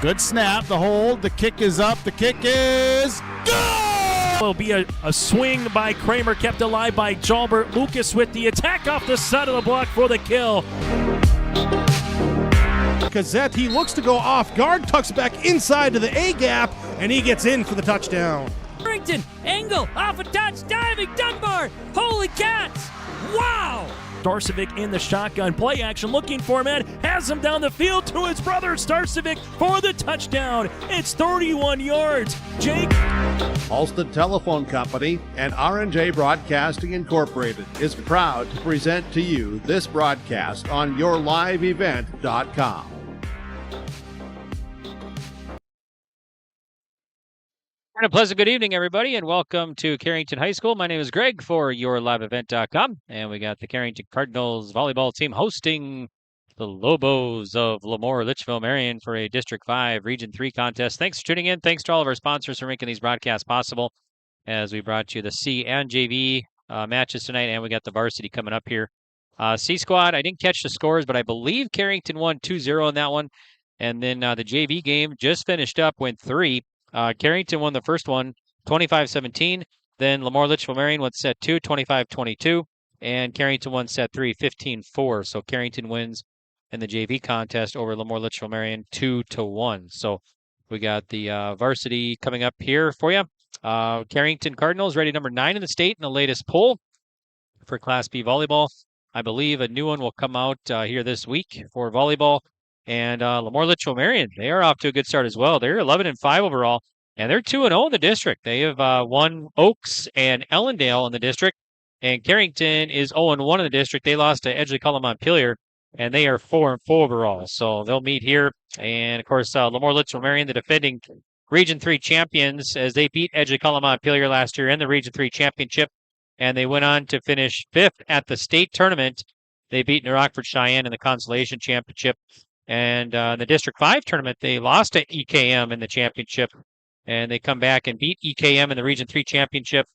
Good snap, the hold, the kick is up, the kick is good! Will be a swing by Kramer, kept alive by Jalbert. Lucas with the attack off the side of the block for the kill. Gazette, he looks to go off guard, tucks back inside to the A gap, and he gets in for the touchdown. Carrington, angle, off a touch, diving, Dunbar, holy cats, wow! Starcevic in the shotgun, play action, looking for a man, has him down the field to his brother Starcevic for the touchdown. It's 31 yards. Jake. Halstead Telephone Company and R&J Broadcasting Incorporated is proud to present to you this broadcast on yourliveevent.com. And a pleasant good evening, everybody, and welcome to Carrington High School. My name is Greg for yourliveevent.com, and we got the Carrington Cardinals volleyball team hosting the Lobos of LaMoure-Litchville, Marion for a District 5 Region 3 contest. Thanks for tuning in. Thanks to all of our sponsors for making these broadcasts possible as we brought you the C and JV matches tonight, and we got the varsity coming up here. C squad, I didn't catch the scores, but I believe Carrington won 2-0 in that one, and then the JV game just finished up, went 3. Carrington won the first one, 25-17. Then LaMoure-Litchville Marion won set 2, 25-22. And Carrington won set 3, 15-4. So Carrington wins in the JV contest over LaMoure-Litchville Marion 2-1. So we got the varsity coming up here for you. Carrington Cardinals rated number 9 in the state in the latest poll for Class B volleyball. I believe a new one will come out here this week for volleyball. And LaMoure-Litchville Marion, they are off to a good start as well. They're 11-5 overall, and they're 2-0 in the district. They have won Oaks and Ellendale in the district, and Carrington is 0-1 in the district. They lost to Edgley-Cullinan-Montpelier, and they are 4-4 overall. So they'll meet here. And, of course, LaMoure-Litchville Marion, the defending Region 3 champions, as they beat Edgley-Cullinan-Montpelier last year in the Region 3 championship, and they went on to finish 5th at the state tournament. They beat New Rockford Cheyenne in the consolation championship. And in the District 5 tournament, they lost to EKM in the championship. And they come back and beat EKM in the Region 3 championship,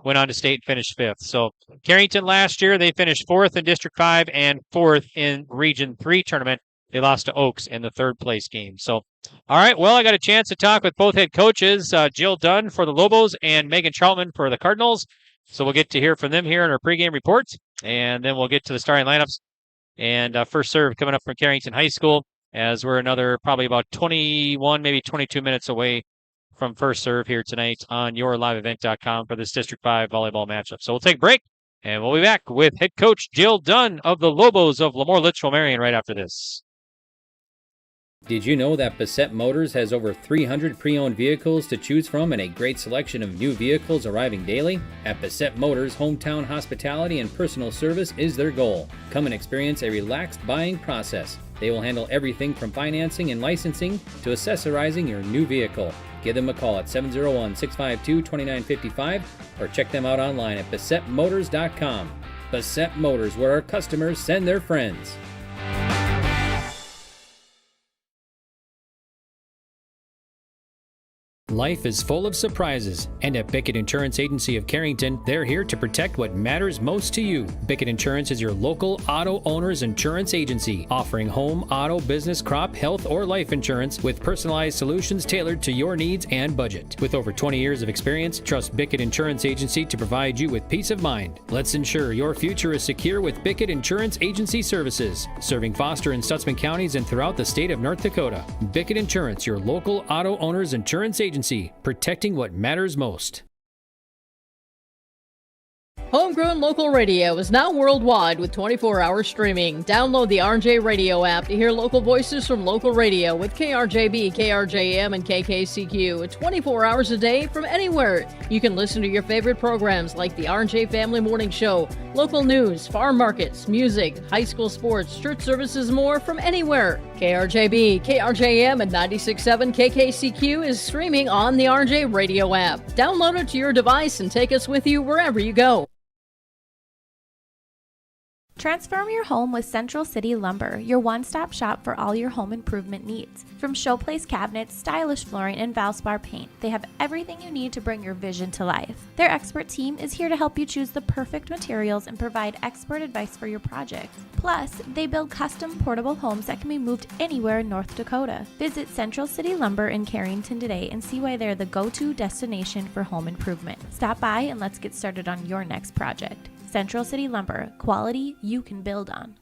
went on to state and finished 5th. So Carrington last year, they finished 4th in District 5 and 4th in Region 3 tournament. They lost to Oaks in the 3rd place game. So, all right, well, I got a chance to talk with both head coaches, Jill Dunn for the Lobos and Megan Troutman for the Cardinals. So we'll get to hear from them here in our pregame reports. And then we'll get to the starting lineups. And first serve coming up from Carrington High School, as we're another probably about 21, maybe 22 minutes away from first serve here tonight on yourliveevent.com for this District 5 volleyball matchup. So we'll take a break, and we'll be back with head coach Jill Dunn of the Lobos of LaMoure-Litchville Marion right after this. Did you know that Bassett Motors has over 300 pre-owned vehicles to choose from and a great selection of new vehicles arriving daily? At Bassett Motors, hometown hospitality and personal service is their goal. Come and experience a relaxed buying process. They will handle everything from financing and licensing to accessorizing your new vehicle. Give them a call at 701-652-2955 or check them out online at BassettMotors.com. Bassett Motors, where our customers send their friends. Life is full of surprises, and at Bickett Insurance Agency of Carrington, they're here to protect what matters most to you. Bickett Insurance is your local auto owner's insurance agency, offering home, auto, business, crop, health, or life insurance with personalized solutions tailored to your needs and budget. With over 20 years of experience, trust Bickett Insurance Agency to provide you with peace of mind. Let's ensure your future is secure with Bickett Insurance Agency services, serving Foster and Stutzman counties and throughout the state of North Dakota. Bickett Insurance, your local auto owner's insurance agency, protecting what matters most. Homegrown local radio is now worldwide with 24-hour streaming. Download the RJ Radio app to hear local voices from local radio with KRJB, KRJM, and KKCQ 24 hours a day from anywhere. You can listen to your favorite programs like the RJ Family Morning Show, local news, farm markets, music, high school sports, church services, more from anywhere. KRJB, KRJM, and 96.7 KKCQ is streaming on the RJ Radio app. Download it to your device and take us with you wherever you go. Transform your home with Central City Lumber, your one-stop shop for all your home improvement needs. From showplace cabinets, stylish flooring, and Valspar paint, they have everything you need to bring your vision to life. Their expert team is here to help you choose the perfect materials and provide expert advice for your projects. Plus, they build custom portable homes that can be moved anywhere in North Dakota. Visit Central City Lumber in Carrington today and see why they're the go-to destination for home improvement. Stop by and let's get started on your next project. Central City Lumber, quality you can build on.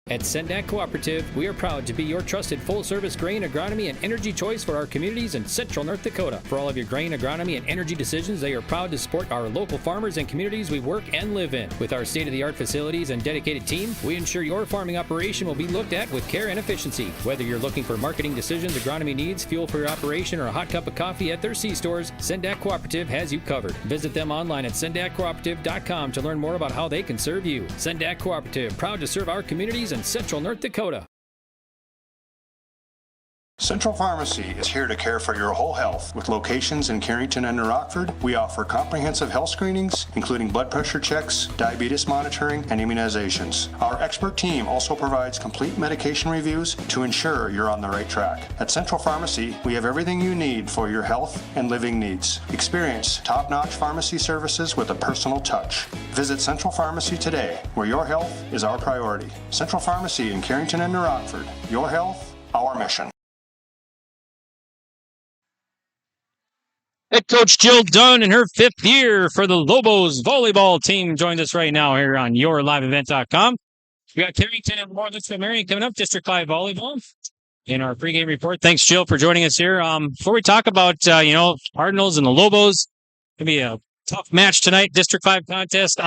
At Sendak Cooperative, we are proud to be your trusted full-service grain, agronomy, and energy choice for our communities in central North Dakota. For all of your grain, agronomy, and energy decisions, they are proud to support our local farmers and communities we work and live in. With our state-of-the-art facilities and dedicated team, we ensure your farming operation will be looked at with care and efficiency. Whether you're looking for marketing decisions, agronomy needs, fuel for your operation, or a hot cup of coffee at their C-stores, Sendak Cooperative has you covered. Visit them online at sendakcooperative.com to learn more about how they can serve you. Sendak Cooperative, proud to serve our communities in central North Dakota. Central Pharmacy is here to care for your whole health. With locations in Carrington and New Rockford, we offer comprehensive health screenings, including blood pressure checks, diabetes monitoring, and immunizations. Our expert team also provides complete medication reviews to ensure you're on the right track. At Central Pharmacy, we have everything you need for your health and living needs. Experience top-notch pharmacy services with a personal touch. Visit Central Pharmacy today, where your health is our priority. Central Pharmacy in Carrington and New Rockford. Your health, our mission. Head coach Jill Dunn in her 5th year for the Lobos volleyball team joins us right now here on yourliveevent.com. We got Carrington and LaMoure-Litchville Marion coming up, District 5 volleyball in our pregame report. Thanks, Jill, for joining us here. Before we talk about, Cardinals and the Lobos, going to be a tough match tonight, District 5 contest.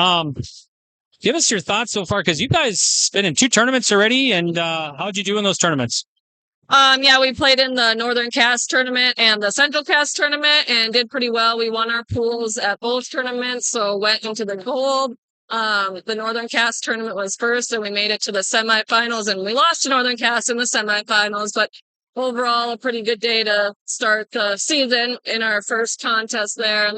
Give us your thoughts so far, because you guys been in 2 tournaments already, and how'd you do in those tournaments? We played in the Northern Cast tournament and the Central Cast tournament and did pretty well. We won our pools at both tournaments, so went into the gold. The Northern Cast tournament was first, and we made it to the semifinals, and we lost to Northern Cast in the semifinals, but overall a pretty good day to start the season in our first contest there. And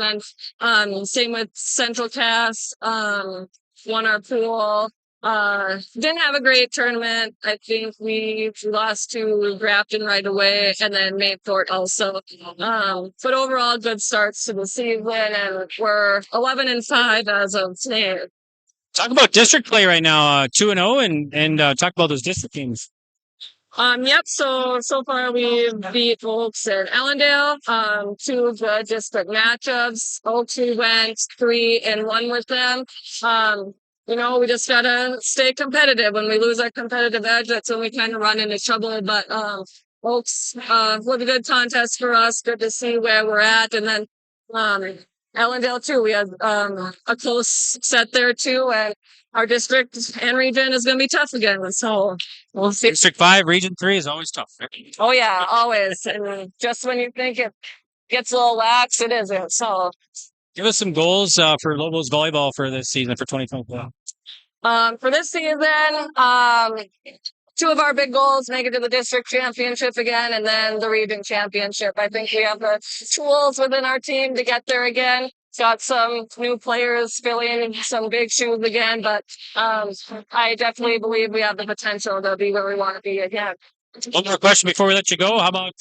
then same with Central Cast, won our pool. Didn't have a great tournament. I think we lost to Grafton right away, and then Mayport also. But overall, good starts to the season, and we're 11-5 as of today. Talk about district play right now, 2-0, and talk about those district teams. So far we've beat Oaks and Ellendale, 2 good district matchups. Oaks, we went 3-1 with them. We just gotta stay competitive. When we lose our competitive edge, that's when we kind of run into trouble. But Oaks was a good contest for us. Good to see where we're at. And then Ellendale too. We had a close set there too. And our district and region is going to be tough again. So we'll see. District 5, Region 3 is always tough. Oh yeah, always. And just when you think it gets a little lax, it isn't. So. Give us some goals for Lobos volleyball for this season, for 2024. For this season, 2 of our big goals, make it to the district championship again, and then the region championship. I think we have the tools within our team to get there again. Got some new players filling some big shoes again, but I definitely believe we have the potential to be where we want to be again. One more question before we let you go. How about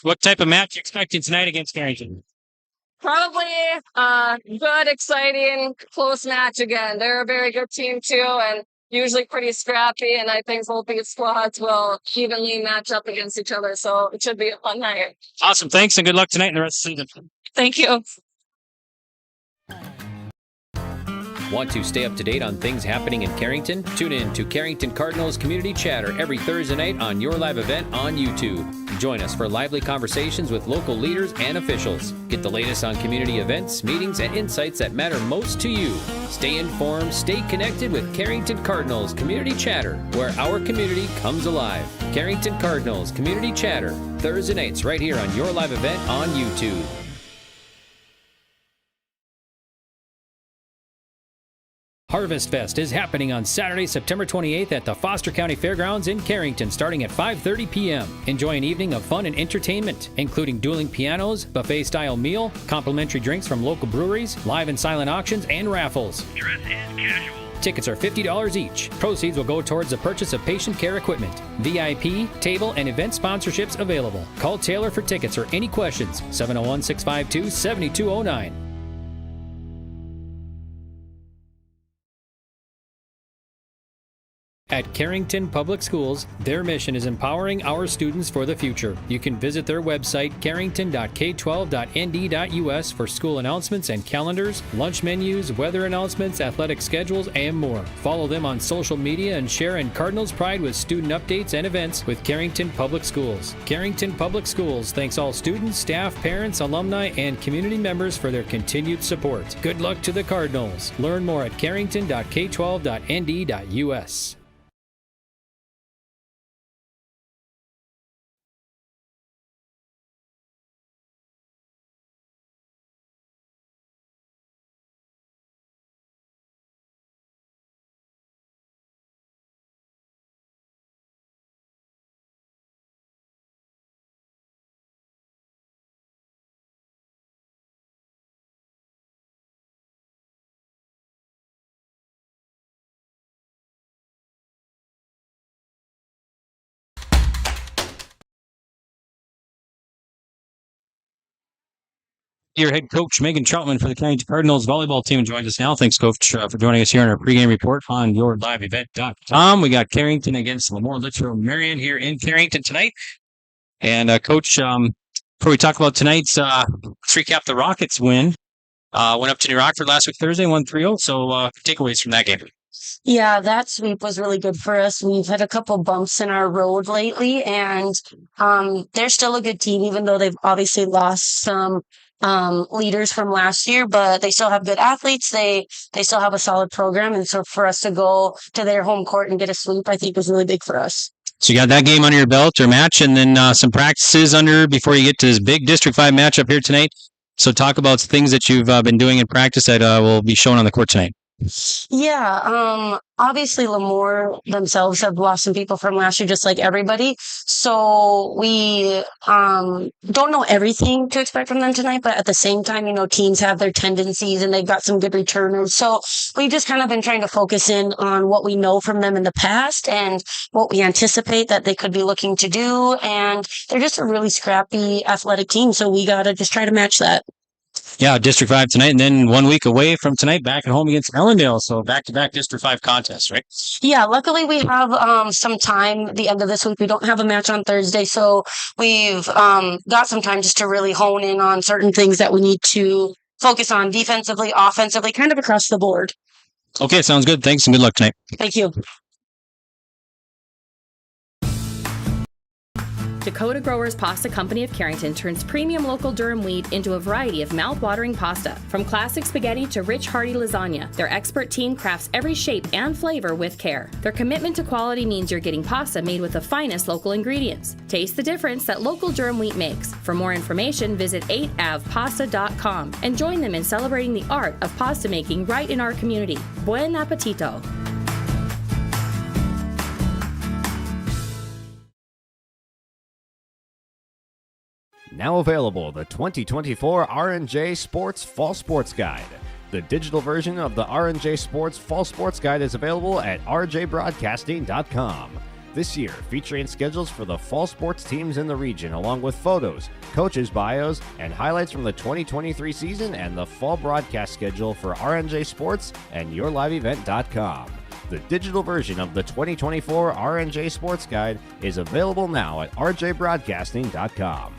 what type of match you expecting tonight against Carrington? Probably good, exciting, close match again. They're a very good team too, and usually pretty scrappy, and I think both these squads will evenly match up against each other, so it should be a fun night. Awesome. Thanks, and good luck tonight and the rest of the season. Thank you. Want to stay up to date on things happening in Carrington? Tune in to Carrington Cardinals Community Chatter every Thursday night on your live event on YouTube. Join us for lively conversations with local leaders and officials. Get the latest on community events, meetings, and insights that matter most to you. Stay informed, stay connected with Carrington Cardinals Community Chatter, where our community comes alive. Carrington Cardinals Community Chatter, Thursday nights right here on your live event on YouTube. Harvest Fest is happening on Saturday, September 28th at the Foster County Fairgrounds in Carrington, starting at 5:30 p.m. Enjoy an evening of fun and entertainment, including dueling pianos, buffet-style meal, complimentary drinks from local breweries, live and silent auctions, and raffles. Dress is casual. Tickets are $50 each. Proceeds will go towards the purchase of patient care equipment. VIP, table, and event sponsorships available. Call Taylor for tickets or any questions. 701-652-7209. At Carrington Public Schools, their mission is empowering our students for the future. You can visit their website, carrington.k12.nd.us, for school announcements and calendars, lunch menus, weather announcements, athletic schedules, and more. Follow them on social media and share in Cardinals pride with student updates and events with Carrington Public Schools. Carrington Public Schools thanks all students, staff, parents, alumni, and community members for their continued support. Good luck to the Cardinals. Learn more at carrington.k12.nd.us. Your head coach, Megan Troutman, for the Carrington Cardinals volleyball team, joins us now. Thanks, Coach, for joining us here on our pregame report on YourLiveEvent.com. We got Carrington against LaMoure-Litchville Marion here in Carrington tonight. And, Coach, before we talk about tonight's, let's recap the Rockets win. Went up to New Rockford last week, Thursday, won 3-0. So, takeaways from that game. Yeah, that sweep was really good for us. We've had a couple bumps in our road lately, and they're still a good team, even though they've obviously lost some leaders from last year, but they still have good athletes. They still have a solid program, and so for us to go to their home court and get a sweep, I think was really big for us. So you got that game under your belt or match, and then some practices under before you get to this big District 5 matchup here tonight. So talk about things that you've been doing in practice that will be shown on the court tonight. Yeah, obviously LaMoure themselves have lost some people from last year, just like everybody. So we don't know everything to expect from them tonight, but at the same time, teams have their tendencies and they've got some good returners. So we just kind of been trying to focus in on what we know from them in the past and what we anticipate that they could be looking to do. And they're just a really scrappy, athletic team. So we got to just try to match that. Yeah, District 5 tonight, and then 1 week away from tonight, back at home against Ellendale. So back-to-back District 5 contests, right? Yeah, luckily we have some time the end of this week. We don't have a match on Thursday, so we've got some time just to really hone in on certain things that we need to focus on defensively, offensively, kind of across the board. Okay, sounds good. Thanks, and good luck tonight. Thank you. Dakota Growers Pasta Company of Carrington turns premium local durum wheat into a variety of mouth-watering pasta. From classic spaghetti to rich, hearty lasagna, their expert team crafts every shape and flavor with care. Their commitment to quality means you're getting pasta made with the finest local ingredients. Taste the difference that local durum wheat makes. For more information, visit 8avpasta.com and join them in celebrating the art of pasta making right in our community. Buen appetito! Now available, the 2024 R&J Sports Fall Sports Guide. The digital version of the R&J Sports Fall Sports Guide is available at rjbroadcasting.com. This year, featuring schedules for the fall sports teams in the region, along with photos, coaches' bios, and highlights from the 2023 season and the fall broadcast schedule for R&J Sports and YourLiveEvent.com. The digital version of the 2024 R&J Sports Guide is available now at rjbroadcasting.com.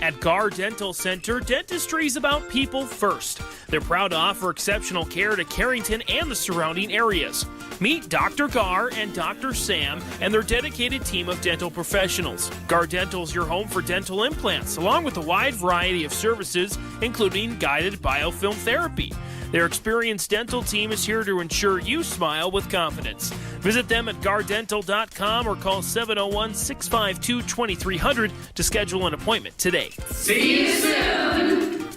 At Gar Dental Center, dentistry is about people first. They're proud to offer exceptional care to Carrington and the surrounding areas. Meet Dr. Gar and Dr. Sam and their dedicated team of dental professionals. Gar Dental is your home for dental implants, along with a wide variety of services, including guided biofilm therapy. Their experienced dental team is here to ensure you smile with confidence. Visit them at gardental.com or call 701-652-2300 to schedule an appointment today. See you soon!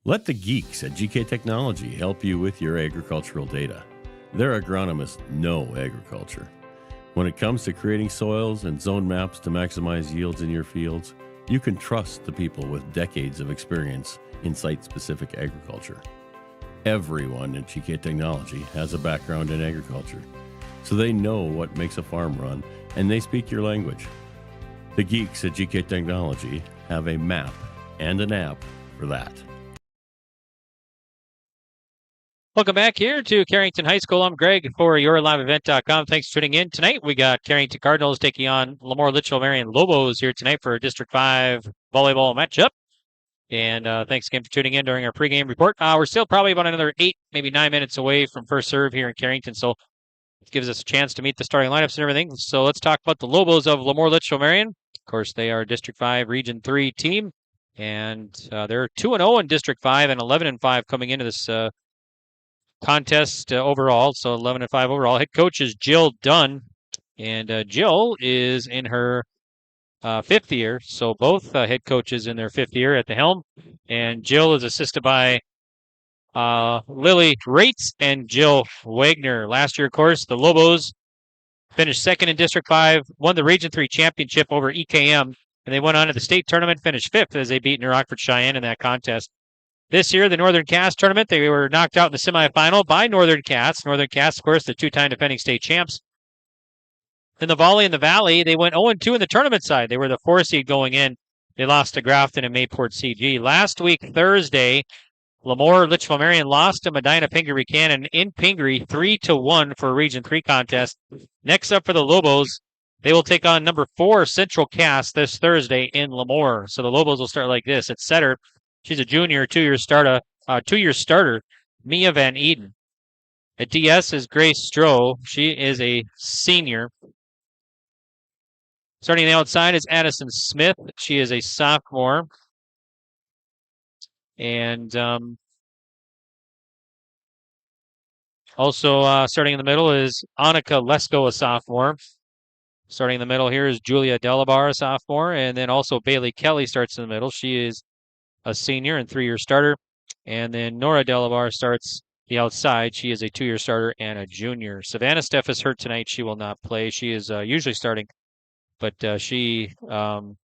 Let the geeks at GK Technology help you with your agricultural data. Their agronomists know agriculture. When it comes to creating soils and zone maps to maximize yields in your fields, you can trust the people with decades of experience in site-specific agriculture. Everyone at GK Technology has a background in agriculture, so they know what makes a farm run, and they speak your language. The geeks at GK Technology have a map and an app for that. Welcome back here to Carrington High School. I'm Greg for YourLiveEvent.com. Thanks for tuning in. Tonight we got Carrington Cardinals taking on LaMoure-Litchville Marion Lobos here tonight for a District 5 volleyball matchup. And thanks again for tuning in during our pregame report. We're still probably about another 8, maybe 9 minutes away from first serve here in Carrington, so it gives us a chance to meet the starting lineups and everything. So let's talk about the Lobos of LaMoure-Litchville Marion. Of course, they are a District 5 Region 3 team, and they're 2-0 in District 5 and 11-5 coming into this contest overall, so 11-5 overall. Head coach is Jill Dunn, and Jill is in her 5th year, so both head coaches in their 5th year at the helm, and Jill is assisted by Lily Rates and Jill Wagner. Last year, of course, the Lobos finished 2nd in District 5, won the Region 3 championship over EKM, and they went on to the state tournament, finished 5th as they beat New Rockford Cheyenne in that contest. This year, the Northern Cass tournament, they were knocked out in the semifinal by Northern Cass. Northern Cass, of course, the 2-time defending state champs. In the volley in the Valley, they went 0-2 in the tournament side. They were the 4 seed going in. They lost to Grafton and Mayport CG. Last week, Thursday, LaMoure-Litchville Marion lost to Medina Pingree Buchanan in Pingree 3-1 for a Region 3 contest. Next up for the Lobos, they will take on number 4 Central Cass this Thursday in Lemoore. So the Lobos will start like this. At setter, she's a junior, 2-year starter, Mia Van Eden. At DS is Grace Stroh. She is a senior. Starting on the outside is Addison Smith. She is a sophomore. And also starting in the middle is Annika Lesko, a sophomore. Starting in the middle here is Julia Delabar, a sophomore. And then also Bailey Kelly starts in the middle. She is a senior and 3-year starter. And then Nora Delabar starts the outside. She is a 2-year starter and a junior. Savannah Steff is hurt tonight. She will not play. She is usually starting, but she will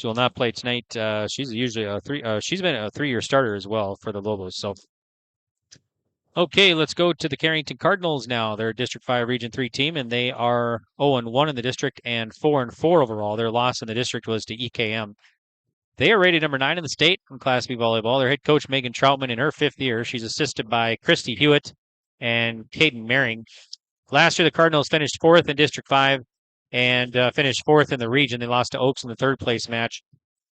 not play tonight. She's usually she's been a 3-year starter as well for the Lobos. So, okay, let's go to the Carrington Cardinals now. They're a District 5 Region 3 team, and they are 0-1 in the district and 4-4 overall. Their loss in the district was to EKM. They are rated number 9 in the state in Class B volleyball. Their head coach, Megan Troutman, in her 5th year. She's assisted by Christy Hewitt and Caden Mering. Last year, the Cardinals finished 4th in District 5 and finished 4th in the region. They lost to Oaks in the 3rd place match.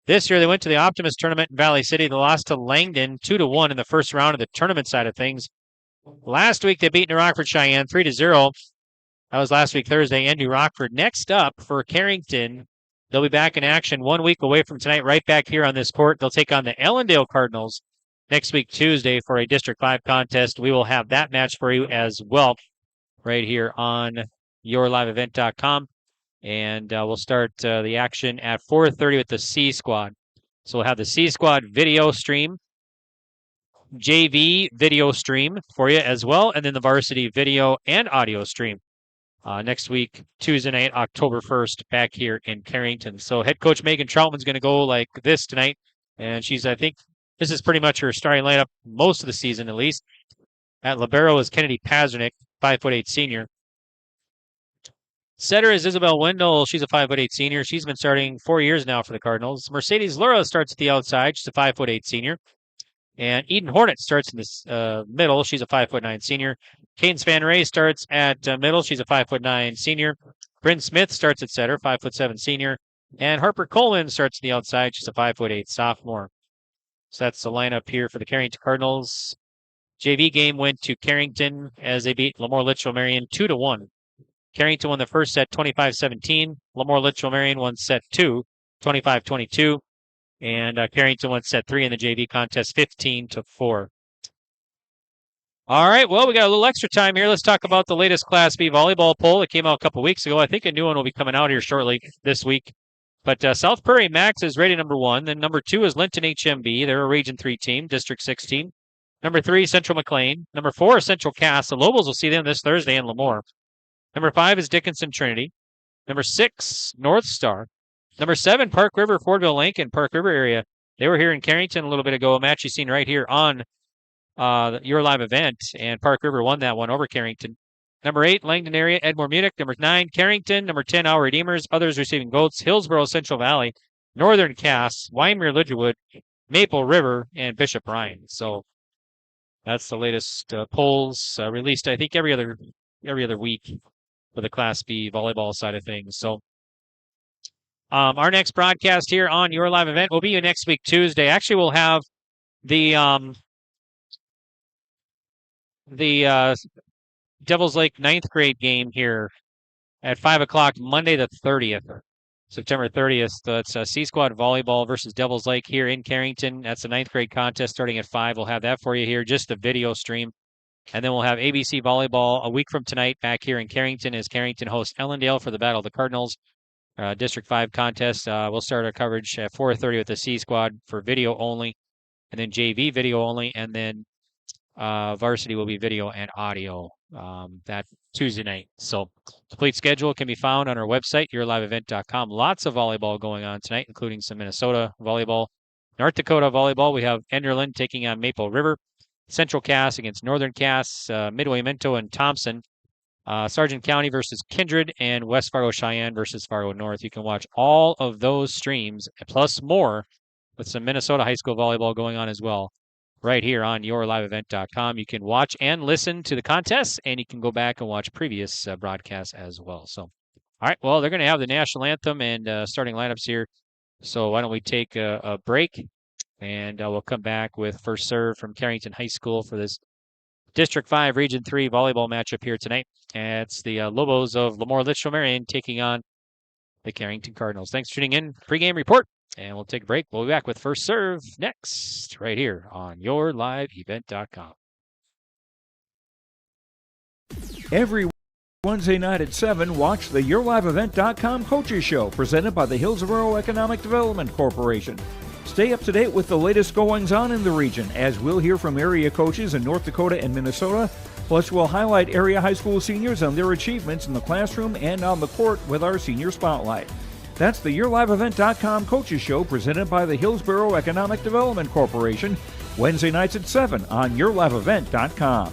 This year, they went to the Optimist tournament in Valley City. They lost to Langdon 2-1 in the first round of the tournament side of things. Last week, they beat New Rockford Cheyenne 3-0. That was last week, Thursday, and New Rockford. Next up for Carrington, they'll be back in action 1 week away from tonight, right back here on this court. They'll take on the Ellendale Cardinals next week, Tuesday, for a District 5 contest. We will have that match for you as well right here on YourLiveEvent.com. And we'll start the action at 4:30 with the C Squad. So we'll have the C Squad video stream, JV video stream for you as well, and then the varsity video and audio stream next week, Tuesday night, October 1st, back here in Carrington. So head coach Megan Troutman's going to go like this tonight, and I think this is pretty much her starting lineup most of the season at least. At libero is Kennedy Pazernick, 5'8" senior. Setter is Isabel Wendell. She's a 5'8" senior. She's been starting 4 years now for the Cardinals. Mercedes Lura starts at the outside. She's a 5'8" senior. And Eden Hornet starts in the middle. She's a 5'9" senior. Cadence Van Ray starts at middle. She's a 5'9" senior. Bryn Smith starts at setter, 5'7" senior. And Harper Coleman starts at the outside. She's a 5'8" sophomore. So that's the lineup here for the Carrington Cardinals. JV game went to Carrington as they beat LaMoure-Litchville Marion 2-1. Carrington won the first set 25-17. LaMoure-Litchville Marion won set 2, 25-22. And Carrington won set 3 in the JV contest 15-4. All right, well, we got a little extra time here. Let's talk about the latest Class B volleyball poll. It came out a couple weeks ago. I think a new one will be coming out here shortly this week. But South Prairie Max is rated number 1. Then number 2 is Linton HMB. They're a Region 3 team, District 6 team. Number 3, Central McLean. Number 4 is Central Cass. The Lobos will see them this Thursday in LaMoure. Number 5 is Dickinson Trinity. Number 6, North Star. Number 7, Park River, Fordville, Lincoln, Park River area. They were here in Carrington a little bit ago. A match you've seen right here on your live event, and Park River won that one over Carrington. Number 8, Langdon area, Edmore Munich. Number 9, Carrington. Number 10, Our Redeemers. Others receiving votes, Hillsborough, Central Valley, Northern Cass, Wyoming-Lidgewood, Maple River, and Bishop Ryan. So that's the latest polls released, I think, every other week for the Class B volleyball side of things. So our next broadcast here on your live event will be next week, Tuesday. Actually, we'll have the Devils Lake 9th grade game here at 5 o'clock, Monday the 30th, September 30th. That's C Squad Volleyball versus Devils Lake here in Carrington. That's the 9th grade contest starting at 5. We'll have that for you here, just the video stream. And then we'll have ABC Volleyball a week from tonight back here in Carrington as Carrington hosts Ellendale for the Battle of the Cardinals. District 5 contest. We'll start our coverage at 4:30 with the C Squad for video only, and then JV video only, and then varsity will be video and audio that Tuesday night. So complete schedule can be found on our website, yourliveevent.com. Lots of volleyball going on tonight, including some Minnesota volleyball. North Dakota volleyball, we have Enderlin taking on Maple River, Central Cass against Northern Cass, Midway Minto and Thompson, Sargent County versus Kindred, and West Fargo Cheyenne versus Fargo North. You can watch all of those streams, plus more, with some Minnesota high school volleyball going on as well, right here on yourliveevent.com. You can watch and listen to the contests, and you can go back and watch previous broadcasts as well. So, all right, well, they're going to have the national anthem and starting lineups here. So why don't we take a break, and we'll come back with first serve from Carrington High School for this District 5 Region 3 volleyball matchup here tonight. And it's the Lobos of LaMoure-Litchville, Marion taking on the Carrington Cardinals. Thanks for tuning in. Pregame report. And we'll take a break. We'll be back with first serve next, right here on yourliveevent.com. Every Wednesday night at 7, watch the yourliveevent.com Coaches Show, presented by the Hillsborough Economic Development Corporation. Stay up to date with the latest goings-on in the region, as we'll hear from area coaches in North Dakota and Minnesota. Plus, we'll highlight area high school seniors and their achievements in the classroom and on the court with our Senior Spotlight. That's the yourliveevent.com Coaches Show, presented by the Hillsborough Economic Development Corporation, Wednesday nights at 7 on yourliveevent.com.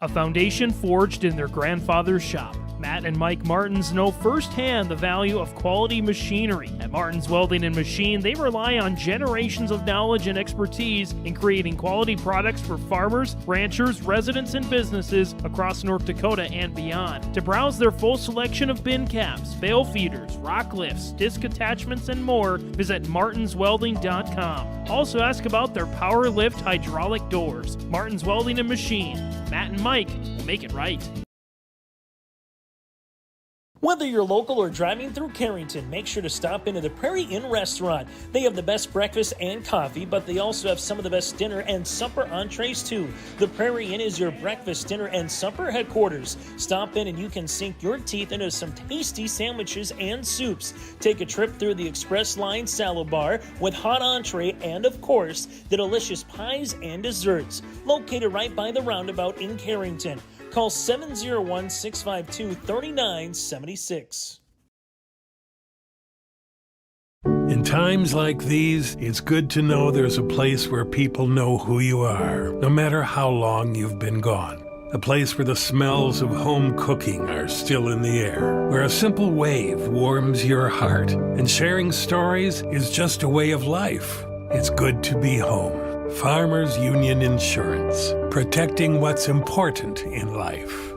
A foundation forged in their grandfather's shop. Matt and Mike Martins know firsthand the value of quality machinery. At Martins Welding and Machine, they rely on generations of knowledge and expertise in creating quality products for farmers, ranchers, residents, and businesses across North Dakota and beyond. To browse their full selection of bin caps, bale feeders, rock lifts, disc attachments, and more, visit martinswelding.com. Also ask about their power lift hydraulic doors. Martins Welding and Machine. Matt and Mike will make it right. Whether you're local or driving through Carrington, make sure to stop into the Prairie Inn restaurant. They have the best breakfast and coffee, but they also have some of the best dinner and supper entrees too. The Prairie Inn is your breakfast, dinner, and supper headquarters. Stop in and you can sink your teeth into some tasty sandwiches and soups. Take a trip through the Express Line salad bar with hot entree and, of course, the delicious pies and desserts. Located right by the roundabout in Carrington. Call 701-652-3976. In times like these, it's good to know there's a place where people know who you are, no matter how long you've been gone. A place where the smells of home cooking are still in the air, where a simple wave warms your heart, and sharing stories is just a way of life. It's good to be home. Farmers Union Insurance, protecting what's important in life.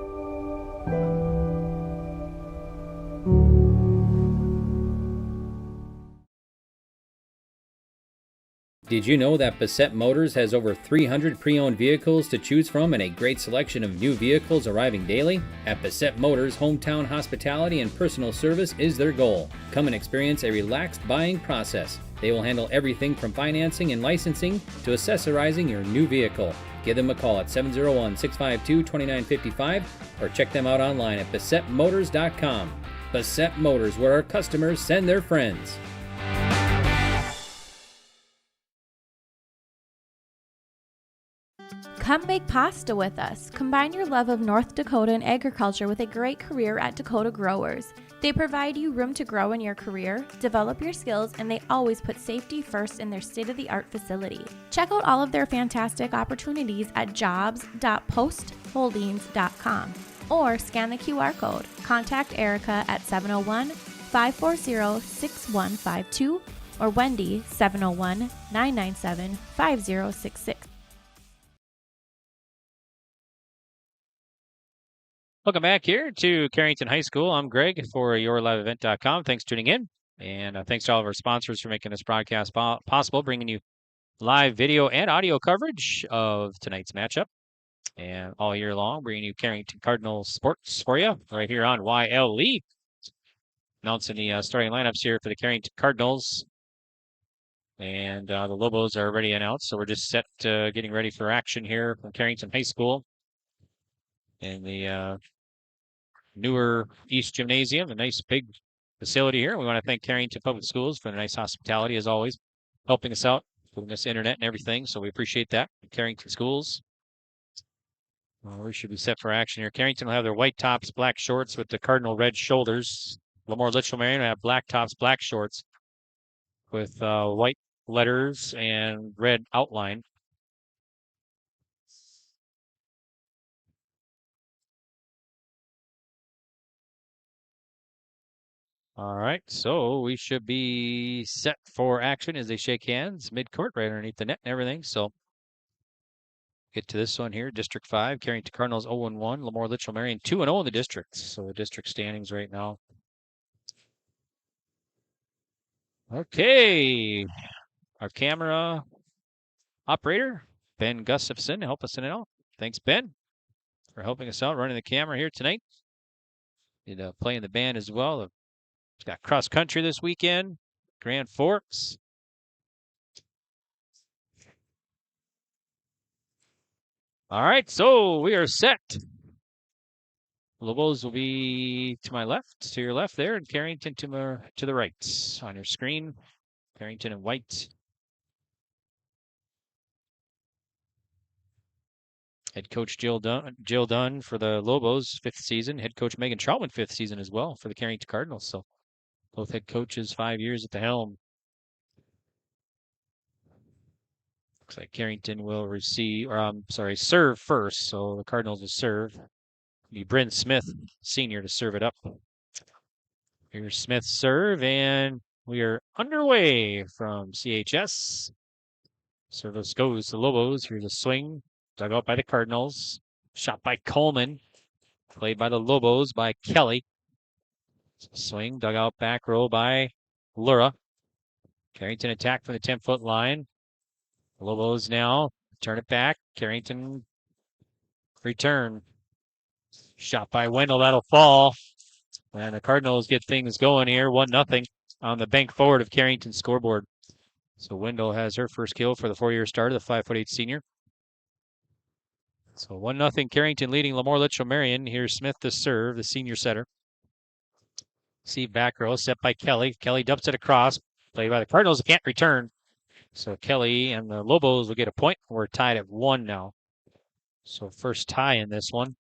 Did you know that Bassett Motors has over 300 pre-owned vehicles to choose from and a great selection of new vehicles arriving daily? At Bassett Motors, hometown hospitality and personal service is their goal. Come and experience a relaxed buying process. They will handle everything from financing and licensing to accessorizing your new vehicle. Give them a call at 701-652-2955 or check them out online at BessetMotors.com. Besset Motors, where our customers send their friends. Come make pasta with us. Combine your love of North Dakota and agriculture with a great career at Dakota Growers. They provide you room to grow in your career, develop your skills, and they always put safety first in their state-of-the-art facility. Check out all of their fantastic opportunities at jobs.postholdings.com or scan the QR code. Contact Erica at 701-540-6152 or Wendy 701-997-5066. Welcome back here to Carrington High School. I'm Greg for YourLiveEvent.com. Thanks for tuning in. And thanks to all of our sponsors for making this broadcast possible, bringing you live video and audio coverage of tonight's matchup. And all year long, bringing you Carrington Cardinals sports for you right here on YLE. Announcing the starting lineups here for the Carrington Cardinals. And the Lobos are already announced, so we're just set getting ready for action here from Carrington High School. In the newer East Gymnasium, a nice big facility here. We want to thank Carrington Public Schools for the nice hospitality, as always, helping us out, giving us internet and everything, so we appreciate that. Carrington Schools. We should be set for action here. Carrington will have their white tops, black shorts with the cardinal red shoulders. LaMoure-Litchville Marion will have black tops, black shorts with white letters and red outline. All right, so we should be set for action as they shake hands mid-court right underneath the net and everything. So get to this one here, District 5, Carrington Cardinals 0-1, LaMoure-Litchville Marion 2-0 in the district. So the district standings right now. Okay, our camera operator, Ben Gustafson, to help us in it all. Thanks, Ben, for helping us out, running the camera here tonight. Did play in the band as well. It's got cross country this weekend, Grand Forks. All right, so we are set. Lobos will be to my left, to your left there, and Carrington to the right on your screen. Carrington in white. Head coach Jill Dunn for the Lobos, 5th season. Head coach Megan Troutman, 5th season as well for the Carrington Cardinals. So both head coaches, 5 years at the helm. Looks like Carrington will serve first. So the Cardinals will serve. It'll be Bryn Smith, senior, to serve it up. Here's Smith's serve, and we are underway from CHS. Service goes to Lobos. Here's a swing, dug out by the Cardinals. Shot by Coleman. Played by the Lobos by Kelly. Swing, dug out back row by Lura. Carrington attack from the 10-foot line. Lobos now turn it back. Carrington return. Shot by Wendell. That'll fall. And the Cardinals get things going here. 1-0 on the bank forward of Carrington's scoreboard. So Wendell has her first kill for the 4-year starter, the 5'8" senior. So 1-0 Carrington leading LaMoure-Litchville Marion. Here's Smith to serve, the senior setter. See back row, set by Kelly. Kelly dumps it across. Played by the Cardinals. Can't return. So Kelly and the Lobos will get a point. We're tied at 1 now. So first tie in this one.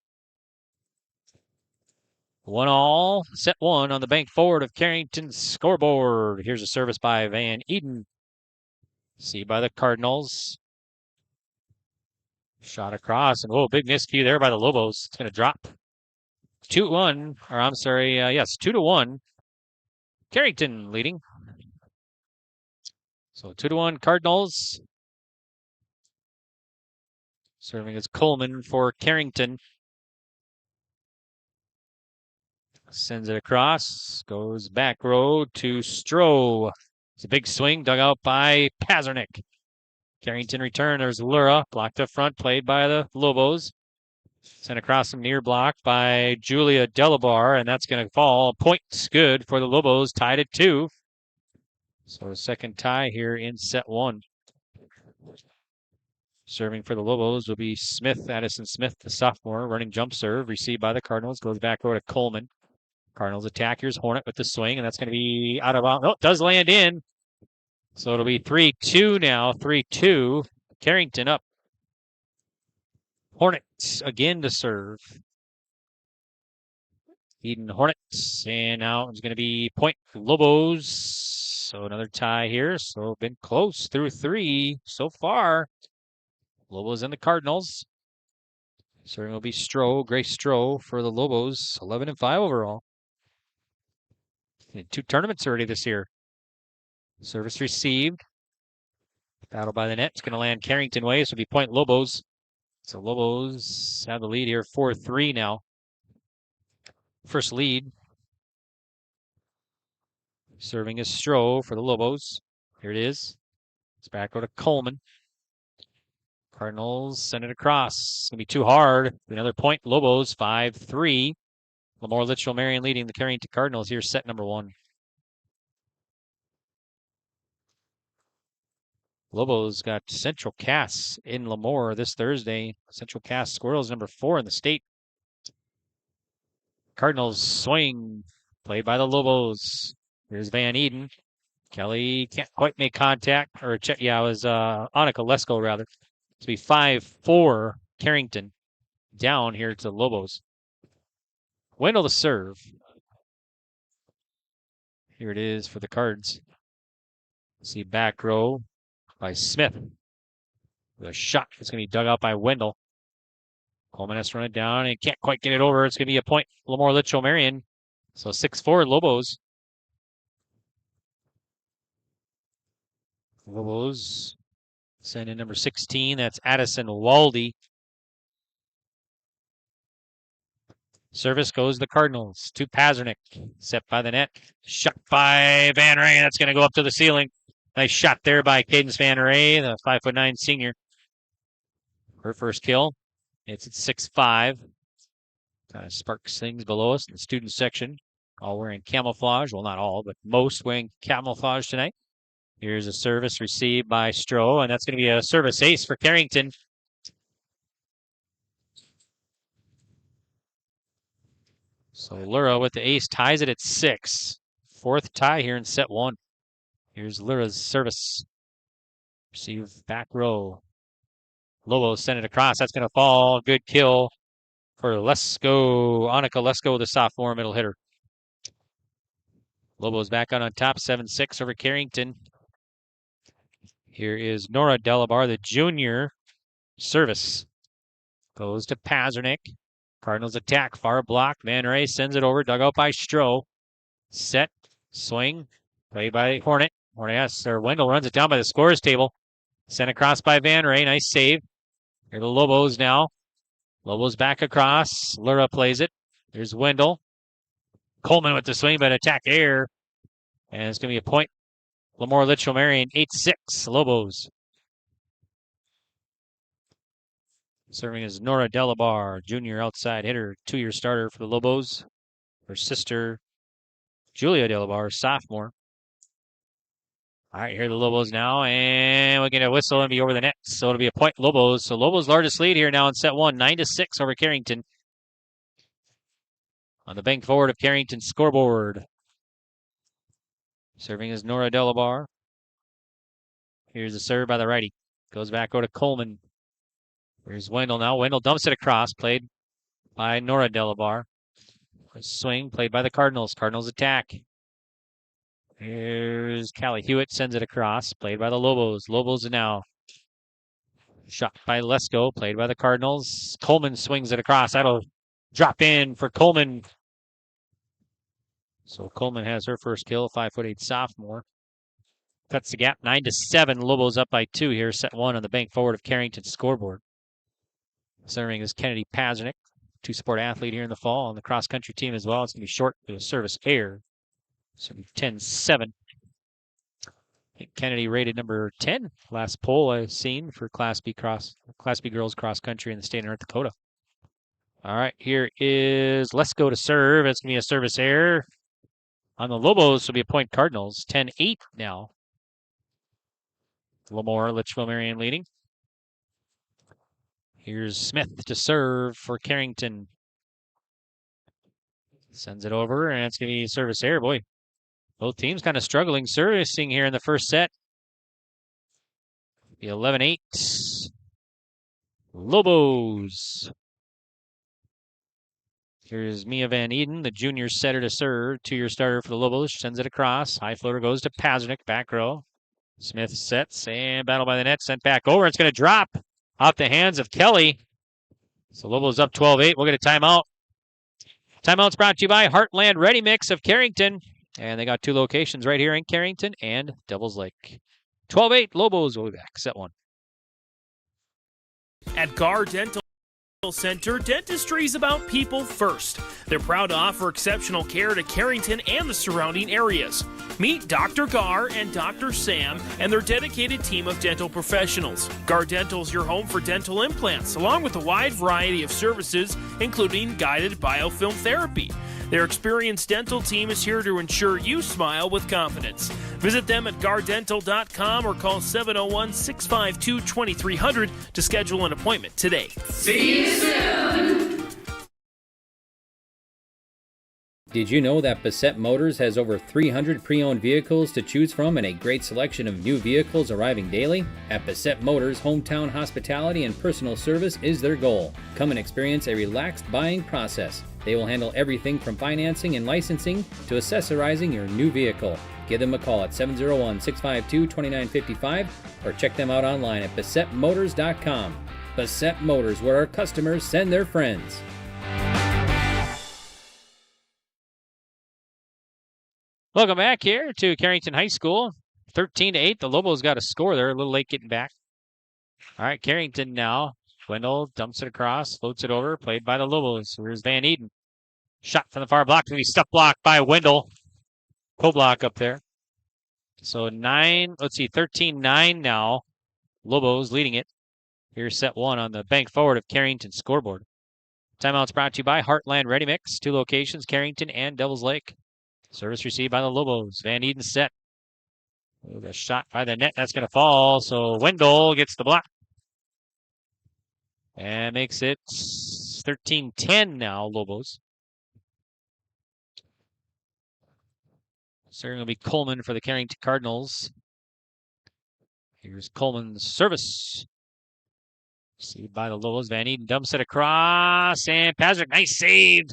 1-1, set 1 on the bank forward of Carrington's scoreboard. Here's a service by Van Eden. See by the Cardinals. Shot across, and big miscue there by the Lobos. It's going to drop. 2-1, or I'm sorry, yes, 2-1. Carrington leading. So 2-1 Cardinals. Serving as Coleman for Carrington. Sends it across. Goes back row to Stroh. It's a big swing dug out by Pazernik. Carrington return. There's Lura. Blocked up front. Played by the Lobos. Sent across some near block by Julia Delabar. And that's going to fall. Points good for the Lobos. Tied at 2. So a second tie here in set 1. Serving for the Lobos will be Smith, Addison Smith, the sophomore, running jump serve, received by the Cardinals, goes back over to Coleman. Cardinals attack. Here's Hornet with the swing, and that's going to be out of bounds. No, it does land in. So it'll be 3-2 now, 3-2. Carrington up. Hornets again to serve. Eden Hornets, and now it's going to be point Lobos. So another tie here. So been close through 3 so far. Lobos and the Cardinals. Serving will be Grace Stroh for the Lobos. 11-5 overall. In 2 tournaments already this year. Service received. Battle by the net. It's going to land Carrington way. So it'll be point Lobos. So Lobos have the lead here. 4-3 now. First lead. Serving is Stroh for the Lobos. Here it is. It's back over to Coleman. Cardinals send it across. It's going to be too hard. Another point. Lobos 5-3. LaMoure-Litchville Marion leading the Carrington Cardinals here, set number 1. Lobos got Central Cass in LaMoure this Thursday. Central Cass Squirrels number 4 in the state. Cardinals swing, played by the Lobos. Here's Van Eden. Kelly can't quite make contact, or check. Yeah, it was Annika Lesko rather. To be 5-4 Carrington down here to Lobos. Wendell to serve. Here it is for the Cards. See back row by Smith. With a shot. It's going to be dug out by Wendell. Coleman has to run it down and can't quite get it over. It's going to be a point. LaMoure-Litchville Marion. So 6-4 Lobos. Lobos send in number 16. That's Addison Waldy. Service goes to the Cardinals. To Pazernik. Set by the net. Shot by Van Ray. That's going to go up to the ceiling. Nice shot there by Cadence Van Ray, the 5'9" senior. Her first kill. It's at 6'5". Kind of sparks things below us in the student section. All wearing camouflage. Well, not all, but most wearing camouflage tonight. Here's a service received by Stroh, and that's going to be a service ace for Carrington. So Lura with the ace ties it at 6. 4th tie here in set 1. Here's Lura's service. Receive back row. Lobos send it across. That's going to fall. Good kill for Lesko. Annika Lesko, the sophomore middle hitter. Lobos back on top, 7-6 over Carrington. Here is Nora Delabar, the junior. Service goes to Pazernik. Cardinals attack, far block. Van Ray sends it over, dug out by Stroh. Set, swing, played by Hornet. Wendell runs it down by the scorers table. Sent across by Van Ray, nice save. Here the Lobos now. Lobos back across. Lura plays it. There's Wendell. Coleman with the swing, but attack air. And it's going to be a point. LaMoure-Litchville Marion, 8-6, Lobos. Serving is Nora Delabar, junior outside hitter, 2-year starter for the Lobos. Her sister, Julia Delabar, sophomore. All right, here are the Lobos now, and we're going to whistle and be over the net. So it'll be a point Lobos. So Lobos' largest lead here now in set 1, 9-6 over Carrington. On the bank forward of Carrington's scoreboard. Serving is Nora Delabar. Here's a serve by the righty. Goes back over to Coleman. Here's Wendell now. Wendell dumps it across. Played by Nora Delabar. A swing played by the Cardinals. Cardinals attack. Here's Callie Hewitt. Sends it across. Played by the Lobos. Lobos now. Shot by Lesko. Played by the Cardinals. Coleman swings it across. That'll drop in for Coleman. So Coleman has her first kill. 5'8" sophomore. Cuts the gap. 9-7. Lobos up by 2 here. Set 1 on the bank forward of Carrington's scoreboard. Serving is Kennedy Pazernik, 2-sport athlete here in the fall on the cross-country team as well. It's going to be short to a service air. So 10-7. I think Kennedy rated number 10 last poll I've seen for Class B girls cross-country in the state of North Dakota. All right, here is Lesko to serve. It's going to be a service error. On the Lobos, will be a point Cardinals. 10-8 now. LaMoure-Litchville Marion leading. Here's Smith to serve for Carrington. Sends it over, and it's going to be service error. Boy, both teams kind of struggling servicing here in the first set. The 11-8. Lobos. Here's Mia Van Eden, the junior setter to serve. 2-year starter for the Lobos. Sends it across. High floater goes to Pazernik, back row. Smith sets, and battle by the net. Sent back over. It's going to drop off the hands of Kelly. So Lobos up 12-8. We'll get a timeout. Timeout's brought to you by Heartland Ready Mix of Carrington. And they got 2 locations right here in Carrington and Devils Lake. 12-8, Lobos will be back. Set 1. At Gar Dental Center, dentistry is about people first. They're proud to offer exceptional care to Carrington and the surrounding areas. Meet Dr. Gar and Dr. Sam and their dedicated team of dental professionals. Gar Dental is your home for dental implants, along with a wide variety of services, including guided biofilm therapy. Their experienced dental team is here to ensure you smile with confidence. Visit them at gardental.com or call 701-652-2300 to schedule an appointment today. See you soon! Did you know that Bassett Motors has over 300 pre-owned vehicles to choose from and a great selection of new vehicles arriving daily? At Bassett Motors, hometown hospitality and personal service is their goal. Come and experience a relaxed buying process. They will handle everything from financing and licensing to accessorizing your new vehicle. Give them a call at 701-652-2955 or check them out online at BassettMotors.com. Bassett Motors, where our customers send their friends. Welcome back here to Carrington High School. 13-8. The Lobos got a score there. A little late getting back. All right, Carrington now. Wendell dumps it across, floats it over, played by the Lobos. Here's Van Eden. Shot from the far block. Going to be stuff blocked by Wendell. Co-block up there. So 13-9 now. Lobos leading it. Here's set 1 on the bank forward of Carrington scoreboard. Timeout's brought to you by Heartland Ready Mix. 2 locations, Carrington and Devils Lake. Service received by the Lobos. Van Eden set. A shot by the net. That's going to fall. So Wendell gets the block. And makes it 13-10 now, Lobos. So going to be Coleman for the Carrington Cardinals. Here's Coleman's service. Received by the Lobos. Van Eden dumps it across. And Pazernik, nice save.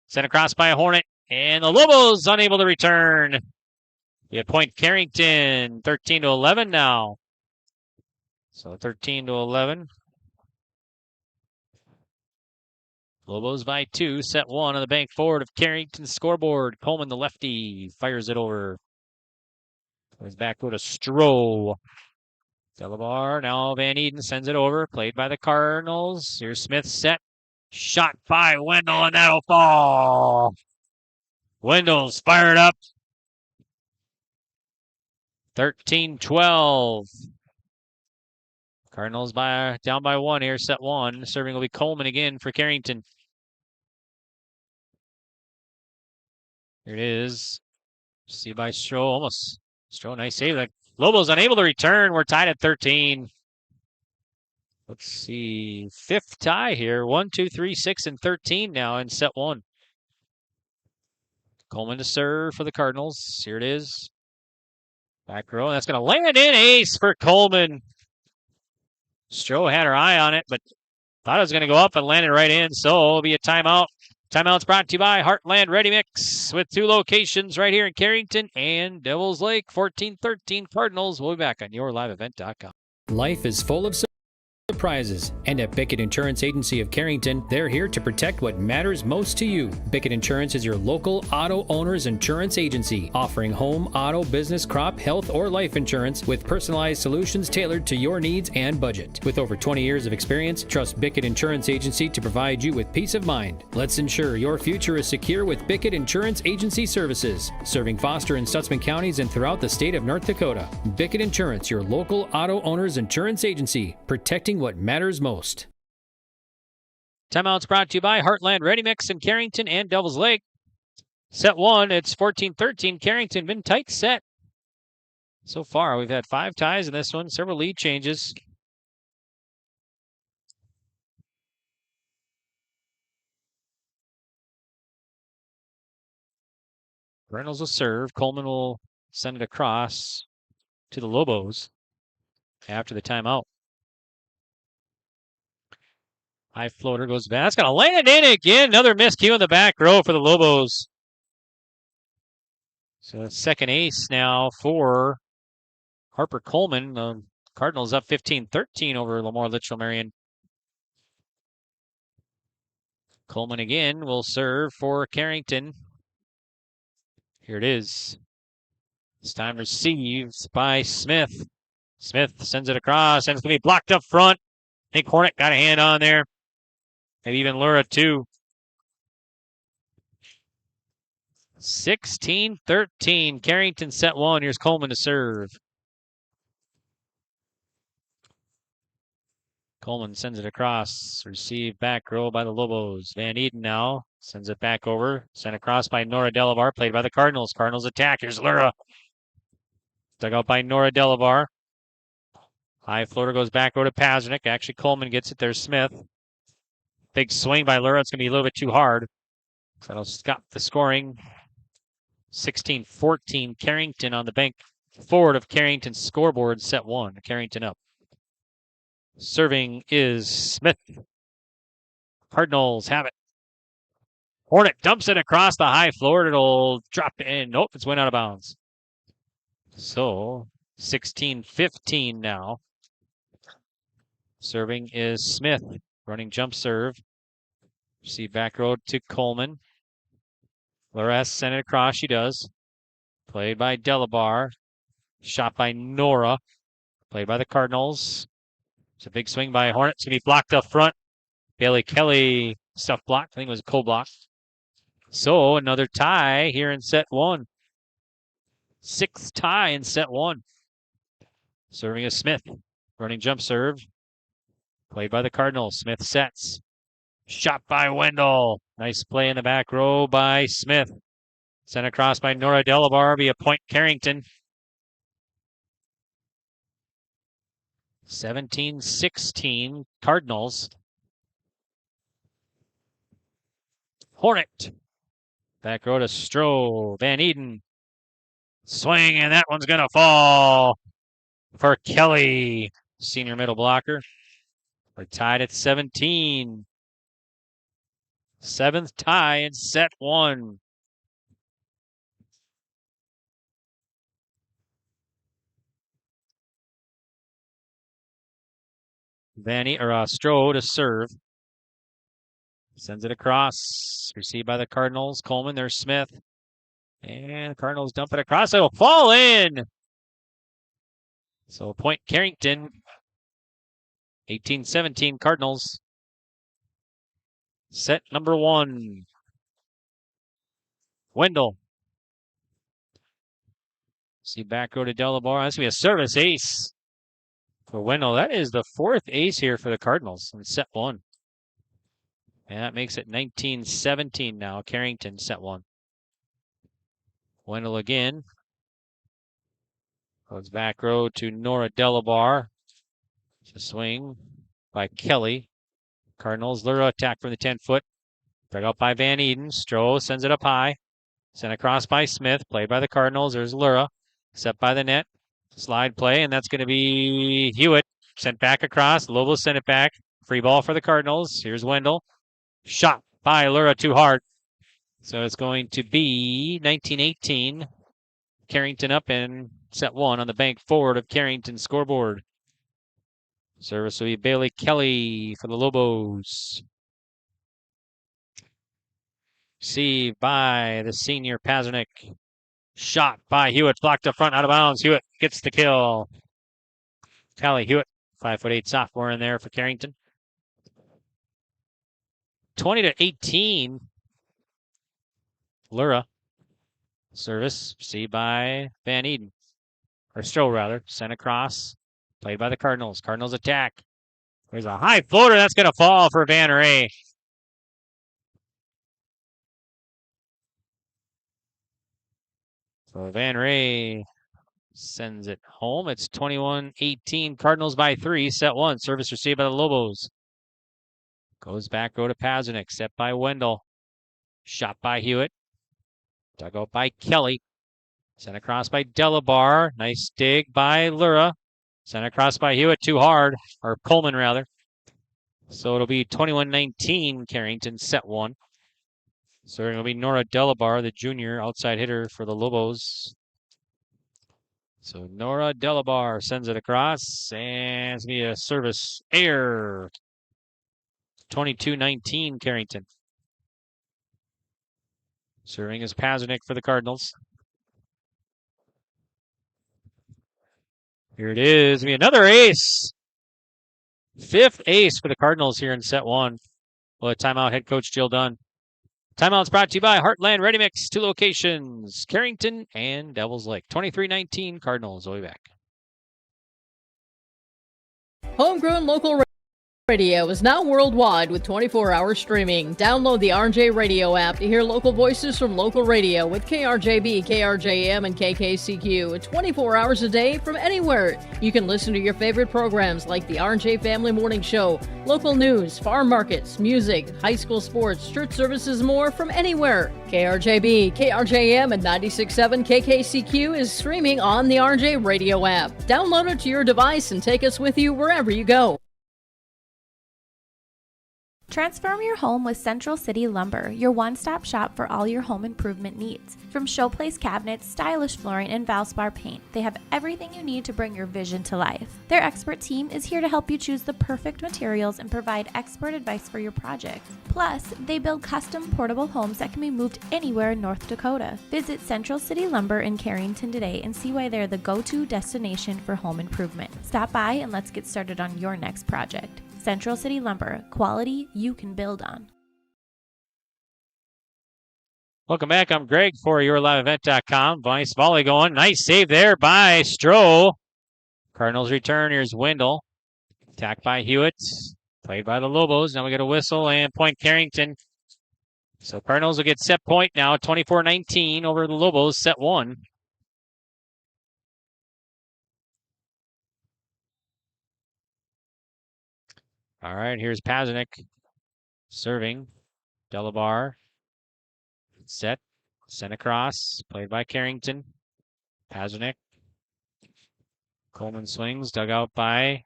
Sent across by a Hornet. And the Lobos unable to return. The point Carrington, 13-11 now. So 13-11. Lobos by 2, set 1 on the bank forward of Carrington's scoreboard. Coleman, the lefty, fires it over. Goes back to Stroh. Delabar, now Van Eden sends it over. Played by the Cardinals. Here's Smith set. Shot by Wendell, and that'll fall. Wendell's fired up. 13-12. Cardinals down by 1 here, set 1. Serving will be Coleman again for Carrington. Here it is. See by Stroh, almost. Stroh, nice save. Like Lobos unable to return. We're tied at 13. Let's see. 5th tie here. 1, 2, 3, 6, and 13 now in set 1. Coleman to serve for the Cardinals. Here it is. Back row. That's going to land in. Ace for Coleman. Stroh had her eye on it, but thought it was going to go up and landed right in. So it'll be a timeout. Timeout's brought to you by Heartland Ready Mix with 2 locations right here in Carrington and Devils Lake. 14-13 Cardinals. We'll be back on yourliveevent.com. Life is full of surprises, and at Bickett Insurance Agency of Carrington, they're here to protect what matters most to you. Bickett Insurance is your local auto owner's insurance agency, offering home, auto, business, crop, health, or life insurance with personalized solutions tailored to your needs and budget. With over 20 years of experience, trust Bickett Insurance Agency to provide you with peace of mind. Let's ensure your future is secure with Bickett Insurance Agency services, serving Foster and Stutsman counties and throughout the state of North Dakota. Bickett Insurance, your local auto owner's insurance agency, protecting what matters most. Timeout's brought to you by Heartland Ready Mix in Carrington and Devils Lake. Set 1, it's 14-13. Carrington, been tight set. So far, we've had 5 ties in this one, several lead changes. Reynolds will serve. Coleman will send it across to the Lobos after the timeout. High floater goes back. That's going to land in again. Another miscue in the back row for the Lobos. So second ace now for Harper Coleman. The Cardinals up 15-13 over LaMoure-Litchville Marion. Coleman again will serve for Carrington. Here it is. This time received by Smith. Smith sends it across, and it's going to be blocked up front. I think Hornet got a hand on there. Maybe even Lura, too. 16-13. Carrington set one. Here's Coleman to serve. Coleman sends it across. Received back row by the Lobos. Van Eden now sends it back over. Sent across by Nora Delavar. Played by the Cardinals. Cardinals attack. Here's Lura. Dug out by Nora Delavar. High floater goes back row to Pasnick. Actually, Coleman gets it. There's Smith. Big swing by Lura. It's going to be a little bit too hard. So that'll stop the scoring. 16-14. Carrington on the bank forward of Carrington's scoreboard. Set one. Carrington up. Serving is Smith. Cardinals have it. Hornet dumps it across the high floor. It'll drop in. Nope, it's went out of bounds. So 16-15 now. Serving is Smith. Running jump serve. See back row to Coleman. Lores sent it across. She does. Played by Delabar. Shot by Nora. Played by the Cardinals. It's a big swing by Hornet. It's going to be blocked up front. Bailey Kelly stuff blocked. I think it was a co-block. So another tie here in set one. 6th tie in set one. Serving is Smith. Running jump serve. Played by the Cardinals. Smith sets. Shot by Wendell. Nice play in the back row by Smith. Sent across by Nora Delabar. Be a point Carrington. 17-16 Cardinals. Hornet. Back row to Stroh. Van Eden. Swing, and that one's going to fall for Kelly. Senior middle blocker. We're tied at 17. 7th tie in set one. Stroh to serve. Sends it across. Received by the Cardinals. Coleman, there's Smith. And the Cardinals dump it across. It'll fall in. So point Carrington. 18-17 Cardinals. Set number one. Wendell. See back row to Delabar. That's going to be a service ace for Wendell. That is the 4th ace here for the Cardinals in set one. And that makes it 19-17 now. Carrington set one. Wendell again. Goes back row to Nora Delabar. It's a swing by Kelly. Cardinals lure attack from the 10-foot. Dug out by Van Eden. Stroh sends it up high. Sent across by Smith. Played by the Cardinals. There's Lura. Set by the net. Slide play, and that's going to be Hewitt. Sent back across. Lobos sent it back. Free ball for the Cardinals. Here's Wendell. Shot by Lura too hard. So it's going to be 19-18. Carrington up in set one on the bank forward of Carrington's scoreboard. Service will be Bailey Kelly for the Lobos. Received by the senior Pasnick. Shot by Hewitt. Blocked up front, out of bounds. Hewitt gets the kill. Callie Hewitt, 5'8" sophomore in there for Carrington. 20-18. Lura. Service received by Van Eden. Or Stroh, rather. Sent across. Played by the Cardinals. Cardinals attack. There's a high floater. That's going to fall for Van Ray. So Van Ray sends it home. It's 21-18. Cardinals by 3. Set one. Service received by the Lobos. Goes back row to Pasnick. Set by Wendell. Shot by Hewitt. Dug out by Kelly. Sent across by Delabar. Nice dig by Lura. Sent across by Hewitt, too hard. Or Coleman, rather. So it'll be 21-19, Carrington, set one. So it'll be Nora Delabar, the junior outside hitter for the Lobos. So Nora Delabar sends it across, and it's going to be a service error. 22-19, Carrington. Serving is Pasternak for the Cardinals. Here it is. Be another ace. 5th ace for the Cardinals here in set one. Well, timeout, head coach Jill Dunn. Timeout's brought to you by Heartland Ready Mix. 2 locations, Carrington and Devil's Lake. 23-19 Cardinals. We'll be back. Homegrown local radio is now worldwide with 24-hour streaming. Download the RJ Radio app to hear local voices from local radio with KRJB, KRJM, and KKCQ 24 hours a day from anywhere. You can listen to your favorite programs like the RJ Family Morning Show, local news, farm markets, music, high school sports, church services, more from anywhere. KRJB, KRJM, and 96.7 KKCQ is streaming on the RJ Radio app. Download it to your device and take us with you wherever you go. Transform your home with Central City Lumber, your one-stop shop for all your home improvement needs. From showplace cabinets, stylish flooring, and Valspar paint, they have everything you need to bring your vision to life. Their expert team is here to help you choose the perfect materials and provide expert advice for your projects. Plus, they build custom portable homes that can be moved anywhere in North Dakota. Visit Central City Lumber in Carrington today and see why they're the go-to destination for home improvement. Stop by and let's get started on your next project. Central City Lumber, quality you can build on. Welcome back. I'm Greg for YourLiveEvent.com. Vice volley going. Nice save there by Stroh. Cardinals return. Here's Wendell. Attack by Hewitt. Played by the Lobos. Now we get a whistle and point Carrington. So Cardinals will get set point now. 24-19 over the Lobos. Set one. All right, here's Pasternak serving. Delabar set, sent across, played by Carrington. Pasternak. Coleman swings, dug out by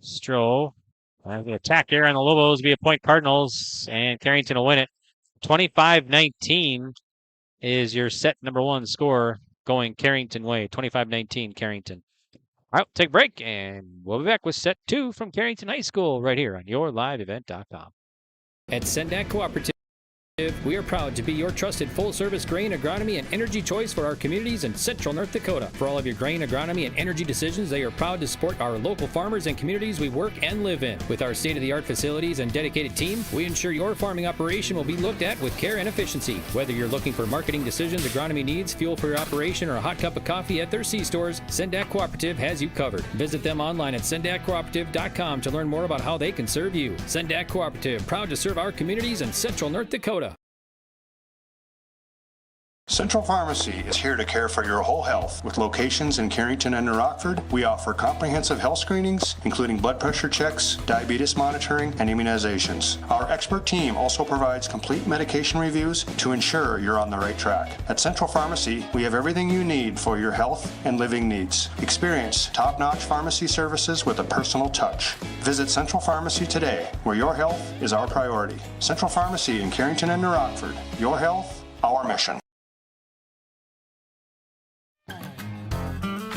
Stroh. The attack here on the Lobos will be a point Cardinals, and Carrington will win it. 25-19 is your set number one score going Carrington way. 25-19 Carrington. All right, we'll take a break, and we'll be back with set two from Carrington High School right here on YourLiveEvent.com. At Sendak Cooperative, we are proud to be your trusted full-service grain agronomy and energy choice for our communities in central North Dakota. For all of your grain agronomy and energy decisions, they are proud to support our local farmers and communities we work and live in. With our state-of-the-art facilities and dedicated team, we ensure your farming operation will be looked at with care and efficiency. Whether you're looking for marketing decisions, agronomy needs, fuel for your operation, or a hot cup of coffee at their C-stores, Sendak Cooperative has you covered. Visit them online at sendakcooperative.com to learn more about how they can serve you. Sendak Cooperative, proud to serve our communities in central North Dakota. Central Pharmacy is here to care for your whole health. With locations in Carrington and New Rockford, we offer comprehensive health screenings, including blood pressure checks, diabetes monitoring, and immunizations. Our expert team also provides complete medication reviews to ensure you're on the right track. At Central Pharmacy, we have everything you need for your health and living needs. Experience top-notch pharmacy services with a personal touch. Visit Central Pharmacy today, where your health is our priority. Central Pharmacy in Carrington and New Rockford. Your health, our mission.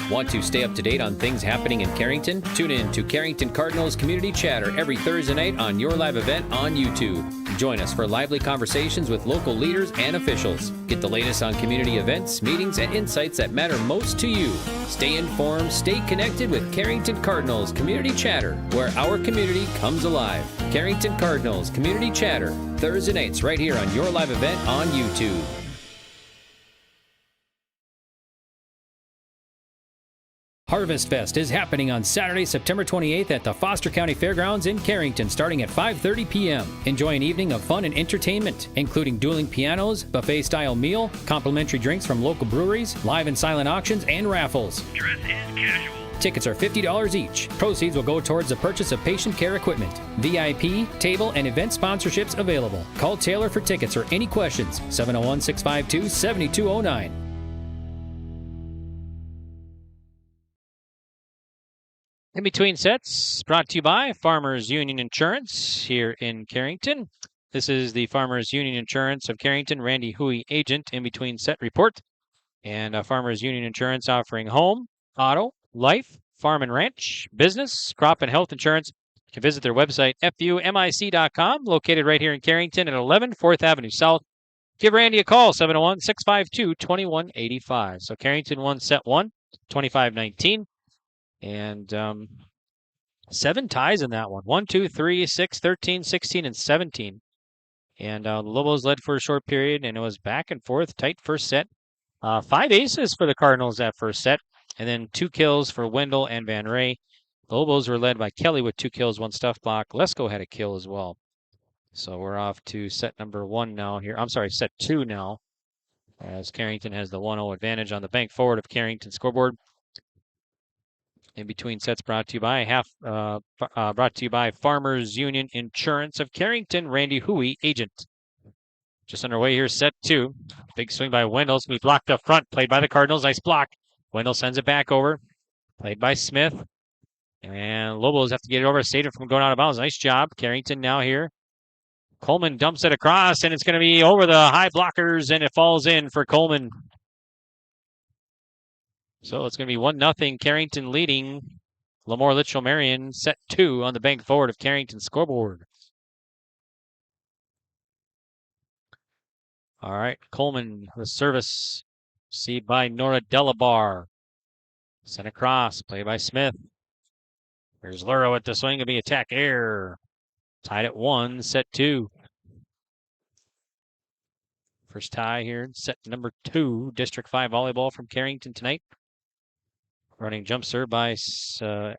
Want to stay up to date on things happening in Carrington? Tune in to Carrington Cardinals Community Chatter every Thursday night on Your Live Event on YouTube. Join us for lively conversations with local leaders and officials. Get the latest on community events, meetings, and insights that matter most to you. Stay informed, stay connected with Carrington Cardinals Community Chatter, where our community comes alive. Carrington Cardinals Community Chatter, Thursday nights right here on Your Live Event on YouTube. Harvest Fest is happening on Saturday, September 28th at the Foster County Fairgrounds in Carrington, starting at 5:30 p.m. Enjoy an evening of fun and entertainment, including dueling pianos, buffet-style meal, complimentary drinks from local breweries, live and silent auctions, and raffles. Dress is casual. Tickets are $50 each. Proceeds will go towards the purchase of patient care equipment. VIP, table, and event sponsorships available. Call Taylor for tickets or any questions. 701-652-7209. In between sets, brought to you by Farmers Union Insurance here in Carrington. This is the Farmers Union Insurance of Carrington, Randy Huey, agent, in between set report. And Farmers Union Insurance offering home, auto, life, farm and ranch, business, crop and health insurance. You can visit their website, fumic.com, located right here in Carrington at 11 4th Avenue South. Give Randy a call, 701-652-2185. So Carrington won set 1, 25-19. And 7 ties in that one. 1, 2, 3, 6, 13, 16, and 17. And the Lobos led for a short period, and it was back and forth, tight first set. 5 aces for the Cardinals that first set, and then 2 kills for Wendell and Van Ray. The Lobos were led by Kelly with 2 kills, 1 stuff block. Lesko had a kill as well. So we're off to set number 1 now here. I'm sorry, set 2 now, as Carrington has the 1-0 advantage on the bank forward of Carrington scoreboard. In between sets, brought to you by Farmers Union Insurance of Carrington, Randy Huey, agent. Just underway here, set 2. Big swing by Wendell. We blocked up front, played by the Cardinals. Nice block. Wendell sends it back over, played by Smith. And Lobos have to get it over, save it from going out of bounds. Nice job. Carrington now here. Coleman dumps it across, and it's going to be over the high blockers, and it falls in for Coleman. So it's going to be 1-0, Carrington leading. LaMoure-Litchville Marion, set 2 on the bank forward of Carrington scoreboard. All right, Coleman, the service, received by Nora Delabar. Sent across, play by Smith. Here's Luro at the swing, it'll be attack air. Tied at 1, set 2. First tie here, set number 2, District 5 volleyball from Carrington tonight. Running jump serve by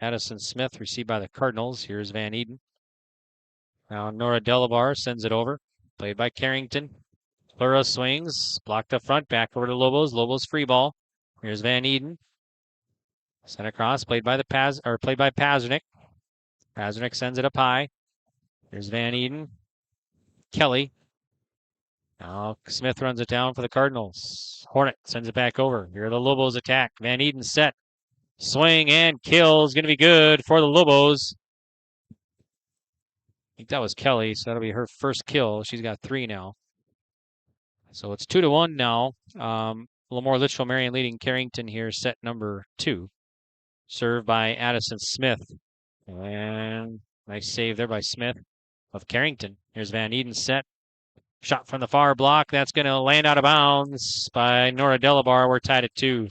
Addison Smith, received by the Cardinals. Here's Van Eden. Now Nora Delabar sends it over, played by Carrington. Luro swings, blocked up front, back over to Lobos. Lobos free ball. Here's Van Eden. Sent across, played by Pazernik. Pazernik sends it up high. Here's Van Eden. Kelly. Now Smith runs it down for the Cardinals. Hornet sends it back over. Here are the Lobos attack. Van Eden set. Swing and kill is going to be good for the Lobos. I think that was Kelly, so that'll be her first kill. She's got 3 now. So it's 2-1 now. LaMoure-Litchville Marion leading Carrington here, set number 2. Served by Addison Smith. And nice save there by Smith of Carrington. Here's Van Eden set. Shot from the far block. That's going to land out of bounds by Nora Delabar. We're tied at 2.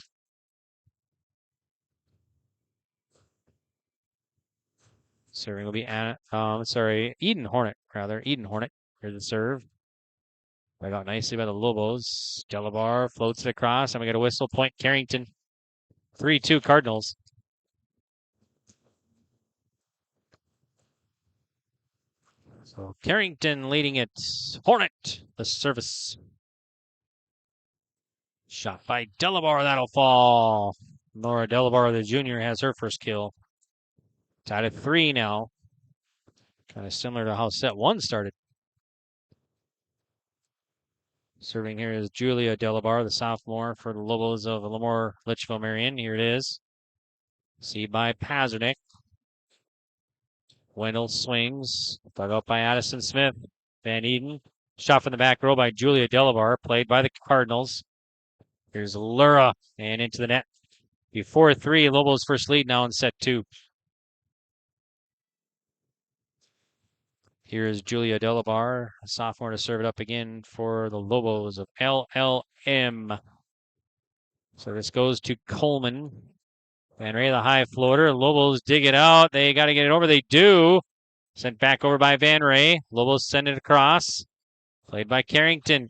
Serving will be Eden Hornet, rather. Eden Hornet. Here's the serve. Right out nicely by the Lobos. Delabar floats it across, and we got a whistle point Carrington. 3-2 Cardinals. So Carrington leading it. Hornet, the service. Shot by Delabar, that'll fall. Nora Delabar, the junior, has her first kill. Tied at 3 now. Kind of similar to how set 1 started. Serving here is Julia Delabar, the sophomore for the Lobos of LaMoure-Litchville Marion. Here it is. See by Pazernik. Wendell swings. Dug up by Addison Smith. Van Eden. Shot from the back row by Julia Delabar, played by the Cardinals. Here's Lura, and into the net. 4-3, Lobos' first lead now in set 2. Here is Julia Delabar, a sophomore, to serve it up again for the Lobos of LLM. So this goes to Coleman. Van Ray, the high floater. Lobos dig it out. They got to get it over. They do. Sent back over by Van Ray. Lobos send it across. Played by Carrington.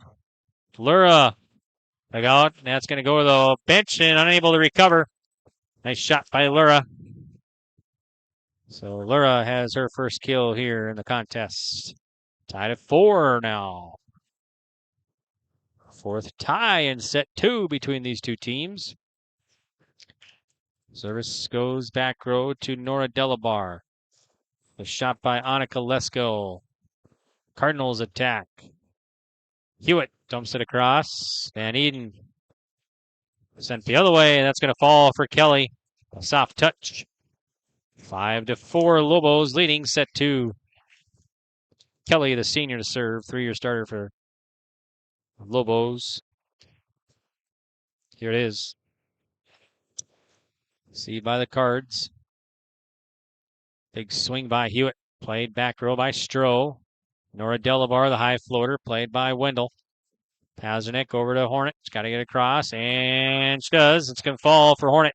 Lura. Dug out. That's going to go to the bench and unable to recover. Nice shot by Lura. So Lura has her first kill here in the contest. Tied at 4 now. 4th tie in set 2 between these two teams. Service goes back row to Nora Delabar. The shot by Annika Lesko. Cardinals attack. Hewitt dumps it across. Van Eden sent the other way. That's going to fall for Kelly. A soft touch. 5-4 Lobos leading set 2. Kelly, the senior to serve, 3-year starter for Lobos. Here it is. See by the Cards. Big swing by Hewitt. Played back row by Stroh. Nora Delabar, the high floater, played by Wendell. Pasternak over to Hornet. She's got to get across, and she does. It's going to fall for Hornet.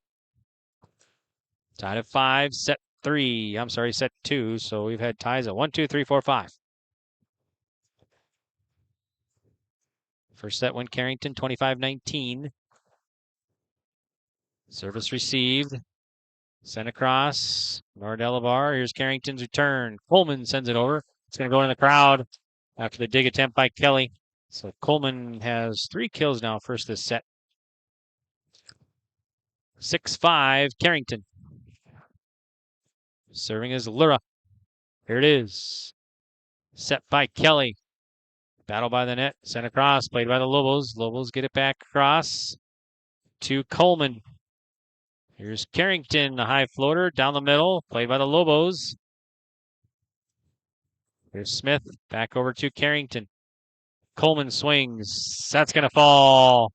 Tied at 5, set 3. I'm sorry, set 2. So we've had ties at 1, 2, 3, 4, 5. First set went Carrington, 25-19. Service received. Sent across. Nora Delabar. Here's Carrington's return. Coleman sends it over. It's going to go in the crowd after the dig attempt by Kelly. So Coleman has 3 kills now, first this set. 6-5, Carrington. Serving is Lura. Here it is. Set by Kelly. Battle by the net. Sent across. Played by the Lobos. Lobos get it back across to Coleman. Here's Carrington, the high floater, down the middle. Played by the Lobos. Here's Smith. Back over to Carrington. Coleman swings. That's going to fall.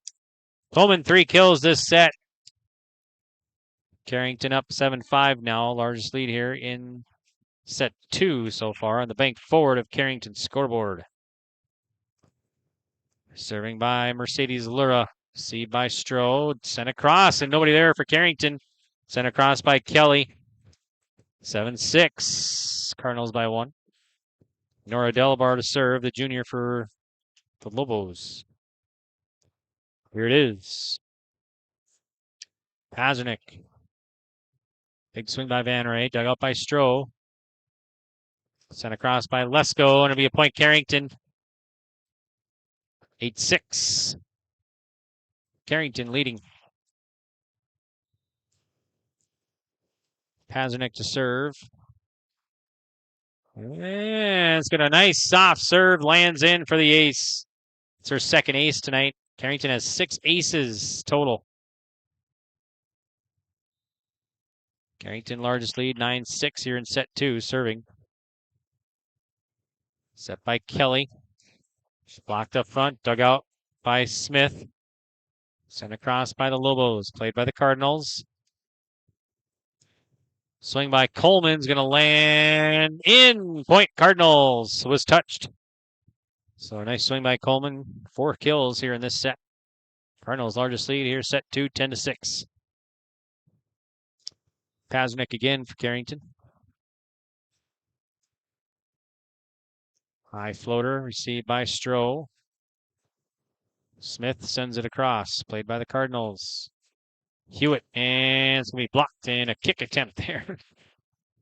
Coleman 3 kills this set. Carrington up 7-5 now. Largest lead here in set 2 so far on the bank forward of Carrington's scoreboard. Serving by Mercedes Lura. See by Strode. Sent across and nobody there for Carrington. Sent across by Kelly. 7-6. Cardinals by 1. Nora Delabar to serve, the junior for the Lobos. Here it is. Pasternak. Big swing by Van Ray. Dug out by Stroh. Sent across by Lesko. And it'll be a point Carrington. 8-6. Carrington leading. Pasternak to serve. And it's got a nice soft serve. Lands in for the ace. It's her second ace tonight. Carrington has 6 aces total. Carrington largest lead, 9-6 here in set 2, serving. Set by Kelly. She's blocked up front, dug out by Smith. Sent across by the Lobos, played by the Cardinals. Swing by Coleman's going to land in. Point Cardinals. Was touched. So a nice swing by Coleman. 4 kills here in this set. Cardinals largest lead here, set 2, 10-6. Pasternak again for Carrington. High floater received by Stroh. Smith sends it across, played by the Cardinals. Hewitt, and it's going to be blocked in a kick attempt there.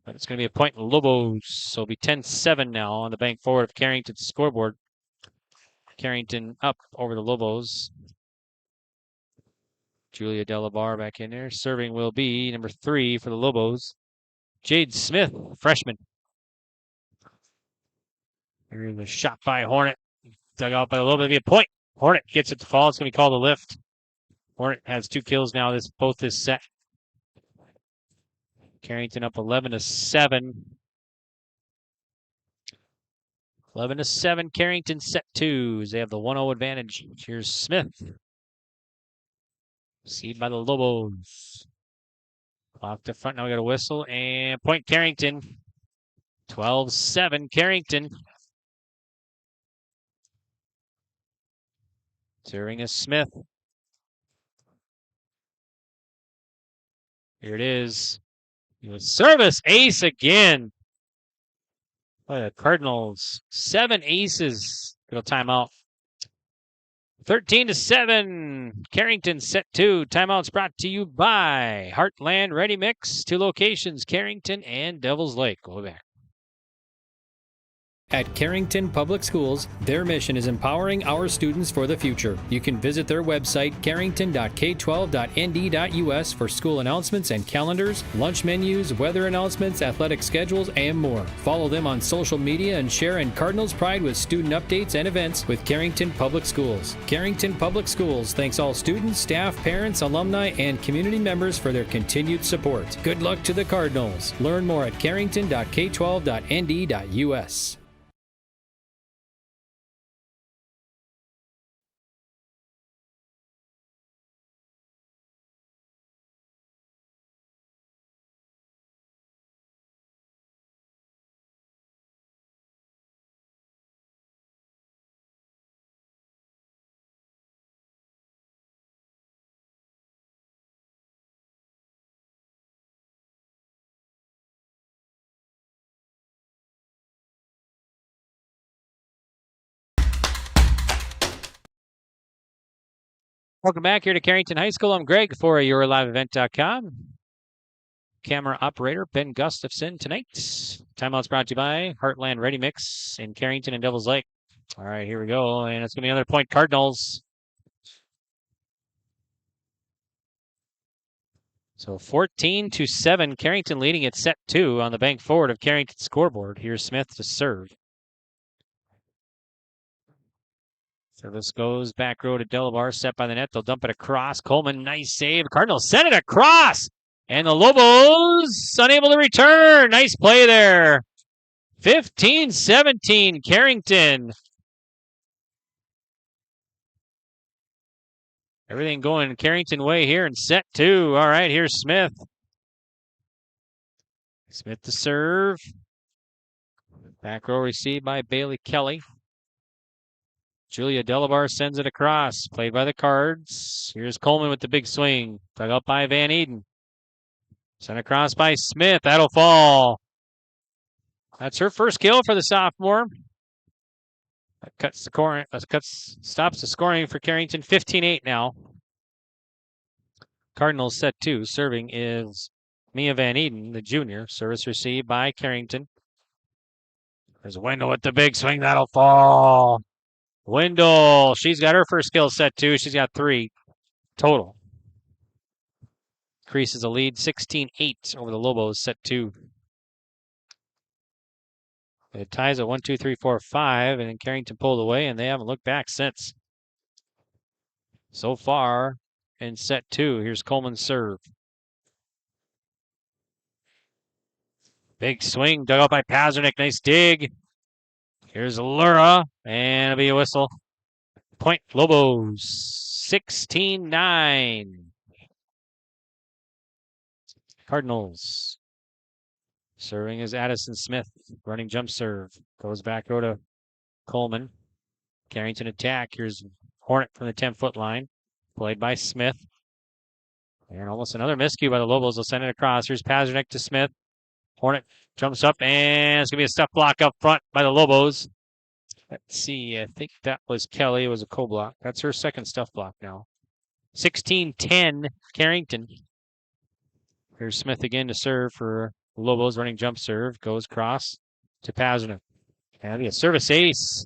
But it's going to be a point in Lobos. So it'll be 10-7 now on the bank forward of Carrington's scoreboard. Carrington up over the Lobos. Julia Delabar back in there. Serving will be number 3 for the Lobos. Jade Smith, freshman. Here's a shot by Hornet. Dug out by the Lobos. It'll be a point. Hornet gets it to fall. It's going to be called a lift. Hornet has 2 kills now, both this set. Carrington up 11-7. 11-7, Carrington set 2. They have the 1-0 advantage. Here's Smith. Seed by the Lobos. Clock to front. Now we got a whistle. And point Carrington. 12-7, Carrington. Serving is Smith. Here it is. Service ace again. By the Cardinals. 7 aces. Little timeout. 13-7. Carrington set 2. Timeouts brought to you by Heartland Ready Mix. 2 locations, Carrington and Devil's Lake. We'll be back. At Carrington Public Schools, their mission is empowering our students for the future. You can visit their website, carrington.k12.nd.us, for school announcements and calendars, lunch menus, weather announcements, athletic schedules, and more. Follow them on social media and share in Cardinals pride with student updates and events with Carrington Public Schools. Carrington Public Schools thanks all students, staff, parents, alumni, and community members for their continued support. Good luck to the Cardinals. Learn more at carrington.k12.nd.us. Welcome back here to Carrington High School. I'm Greg for YourLiveEvent.com. Camera operator Ben Gustafson tonight. Timeouts brought to you by Heartland Ready Mix in Carrington and Devils Lake. All right, here we go. And it's going to be another point Cardinals. So 14-7, Carrington leading at set 2 on the bank forward of Carrington's scoreboard. Here's Smith to serve. Service goes back row to Delabar, set by the net. They'll dump it across. Coleman, nice save. Cardinals send it across. And the Lobos unable to return. Nice play there. 15-17, Carrington. Everything going Carrington way here in set 2. All right, here's Smith. Smith to serve. Back row received by Bailey Kelly. Julia Delabar sends it across. Played by the Cards. Here's Coleman with the big swing. Dug up by Van Eden. Sent across by Smith. That'll fall. That's her first kill for the sophomore. That stops the scoring for Carrington. 15-8 now. Cardinals set 2. Serving is Mia Van Eden, the junior. Service received by Carrington. There's Wendell with the big swing. That'll fall. Wendell, she's got her first kill set 2. She's got 3 total. Increases the lead 16-8 over the Lobos set 2. It ties at 1, 2, 3, 4, 5, and then Carrington pulled away, and they haven't looked back since. So far in set 2, here's Coleman's serve. Big swing, dug out by Pazernik. Nice dig. Here's Lura, and it'll be a whistle. Point Lobos, 16-9. Cardinals. Serving is Addison Smith. Running jump serve. Goes back row to Coleman. Carrington attack. Here's Hornet from the 10-foot line. Played by Smith. And almost another miscue by the Lobos. They'll send it across. Here's Pazernik to Smith. Hornet jumps up, and it's going to be a stuff block up front by the Lobos. Let's see. I think that was Kelly. It was a co-block. That's her second stuff block now. 16-10, Carrington. Here's Smith again to serve for Lobos. Running jump serve. Goes cross to Pazernik. And it'll be a service ace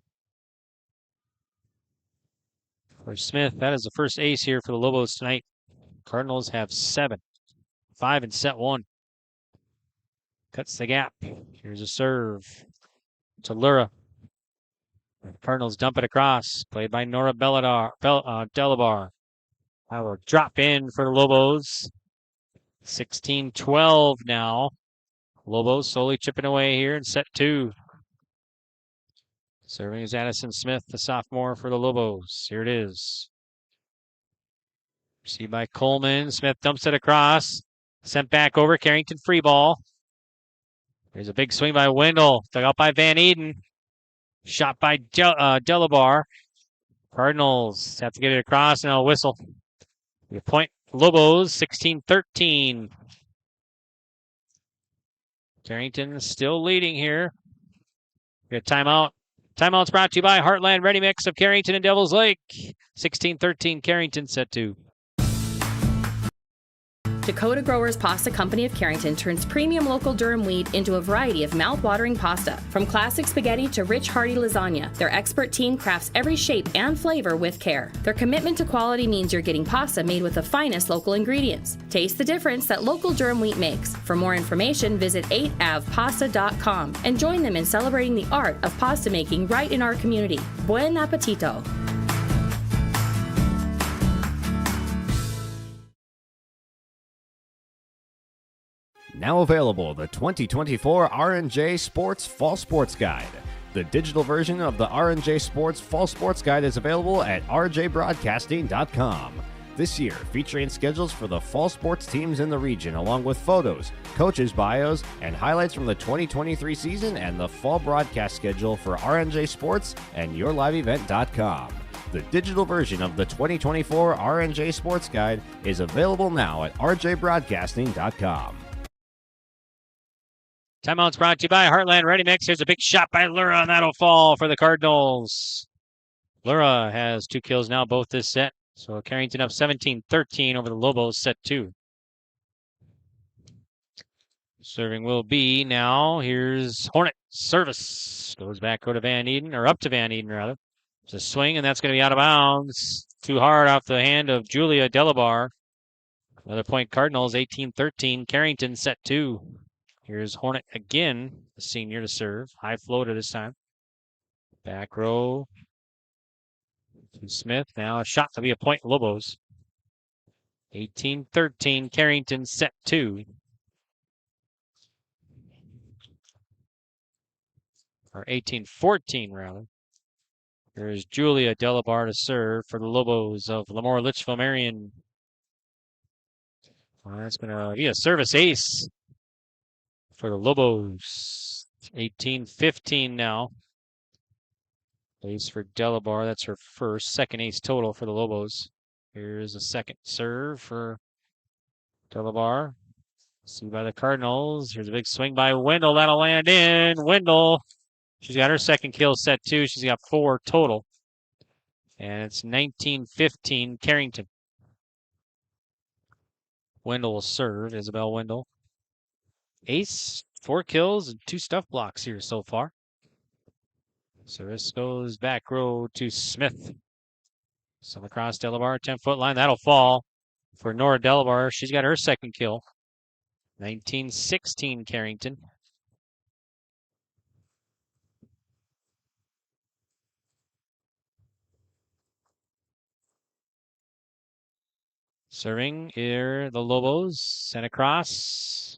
for Smith. That is the first ace here for the Lobos tonight. Cardinals have 7. 5 in set 1. Cuts the gap. Here's a serve to Lura. Cardinals dump it across. Played by Nora Delabar. I will drop in for the Lobos. 16-12 now. Lobos slowly chipping away here in set 2. Serving is Addison Smith, the sophomore for the Lobos. Here it is. Received by Coleman. Smith dumps it across. Sent back over. Carrington free ball. There's a big swing by Wendell. Dug out by Van Eden. Shot by Delabar. Cardinals have to get it across, and a whistle. The point Lobos, 16-13. Carrington still leading here. Good timeout. Timeout's brought to you by Heartland Ready Mix of Carrington and Devils Lake. 16-13, Carrington set 2. Dakota Growers Pasta Company of Carrington turns premium local durum wheat into a variety of mouth-watering pasta. From classic spaghetti to rich, hearty lasagna, their expert team crafts every shape and flavor with care. Their commitment to quality means you're getting pasta made with the finest local ingredients. Taste the difference that local durum wheat makes. For more information, visit 8avpasta.com and join them in celebrating the art of pasta making right in our community. Buen appetito! Now available, the 2024 R&J Sports Fall Sports Guide. The digital version of the R&J Sports Fall Sports Guide is available at rjbroadcasting.com. This year, featuring schedules for the fall sports teams in the region, along with photos, coaches' bios, and highlights from the 2023 season and the fall broadcast schedule for R&J Sports and YourLiveEvent.com. The digital version of the 2024 R&J Sports Guide is available now at rjbroadcasting.com. Timeout's brought to you by Heartland Ready Mix. Here's a big shot by Lura, and that'll fall for the Cardinals. Lura has 2 kills now, both this set. So Carrington up 17-13 over the Lobos, set 2. Serving will be now. Here's Hornet. Service. Goes back to Van Eden, or up to Van Eden, rather. It's a swing, and that's going to be out of bounds. Too hard off the hand of Julia Delabar. Another point, Cardinals, 18-13. Carrington, set 2. Here's Hornet again, the senior to serve. High floater this time. Back row to Smith. Now a shot to be a point, Lobos. 18-13, Carrington, set 2. Or 18-14, rather. Here's Julia Delabar to serve for the Lobos of LaMoure-Litchville, Marion. Well, that's going to be a service ace for the Lobos. 18-15 now. Ace for Delabar. That's her second ace total for the Lobos. Here's a second serve for Delabar. See by the Cardinals. Here's a big swing by Wendell. That'll land in. Wendell. She's got her second kill, set 2. She's got 4 total. And it's 19-15 Carrington. Wendell will serve. Isabel Wendell. Ace, 4 kills, and 2 stuff blocks here so far. So this goes back row to Smith. Some across Delabar, 10-foot line. That'll fall for Nora Delabar. She's got her second kill. 19-16 Carrington. Serving here, the Lobos. Sent across.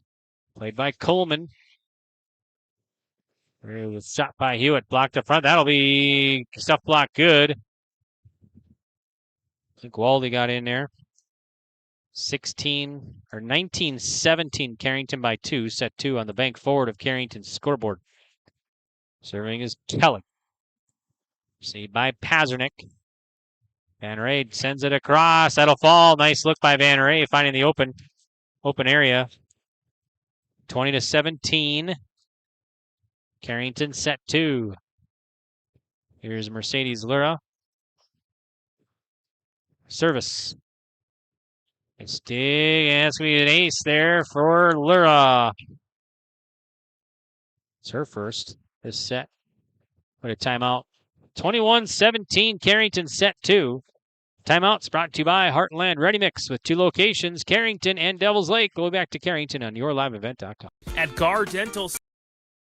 Played by Coleman. Shot by Hewitt. Blocked up front. That'll be stuff block good. I think Waldy got in there. 19-17 Carrington by 2. Set 2 on the bank forward of Carrington's scoreboard. Serving is Kelly. See by Pazernik. Van Ray sends it across. That'll fall. Nice look by Van Ray, finding the open area. 20-17. Carrington, set 2. Here's Mercedes Lura. Service. It's dig, and it's going to be an ace there for Lura. It's her first this set. What a timeout. 21-17, Carrington, set 2. Timeouts brought to you by Heartland Ready Mix with 2 locations, Carrington and Devils Lake. Go back to Carrington on YourLiveEvent.com. At Gar Dental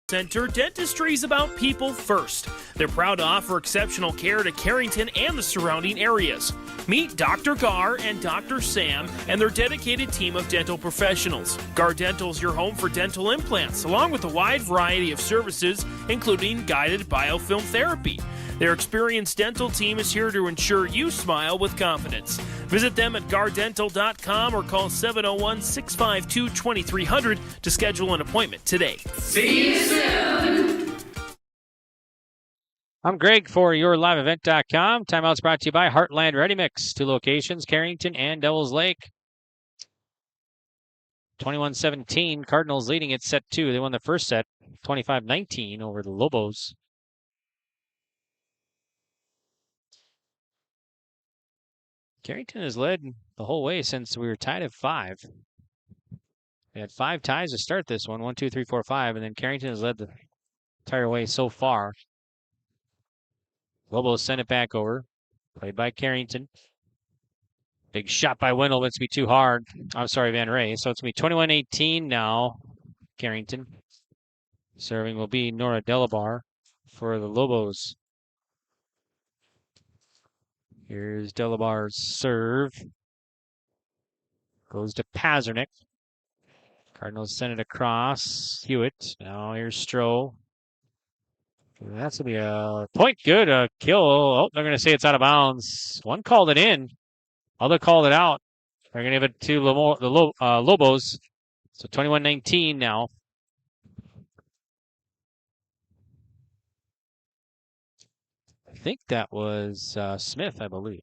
Center, dentistry is about people first. They're proud to offer exceptional care to Carrington and the surrounding areas. Meet Dr. Gar and Dr. Sam and their dedicated team of dental professionals. Gar Dental is your home for dental implants, along with a wide variety of services, including guided biofilm therapy. Their experienced dental team is here to ensure you smile with confidence. Visit them at gardental.com or call 701-652-2300 to schedule an appointment today. See you soon. I'm Greg for YourLiveEvent.com. Timeouts brought to you by Heartland Ready Mix. 2 locations, Carrington and Devils Lake. 21-17, Cardinals leading at set 2. They won the first set, 25-19 over the Lobos. Carrington has led the whole way since we were tied at 5. They had 5 ties to start this one. 1, 2, 3, 4, 5. And then Carrington has led the entire way so far. Lobos send it back over. Played by Carrington. Big shot by Wendell, but it's going to be too hard. I'm sorry, Van Ray. So it's going to be 21-18 now, Carrington. Serving will be Nora Delabar for the Lobos. Here's Delabar's serve. Goes to Pazernik. Cardinals send it across. Hewitt. Now here's Stroh. That's going to be a point. Good. A kill. Oh, they're going to say it's out of bounds. One called it in. Other called it out. They're going to give it to Lobos. So 21-19 now. I think that was Smith, I believe.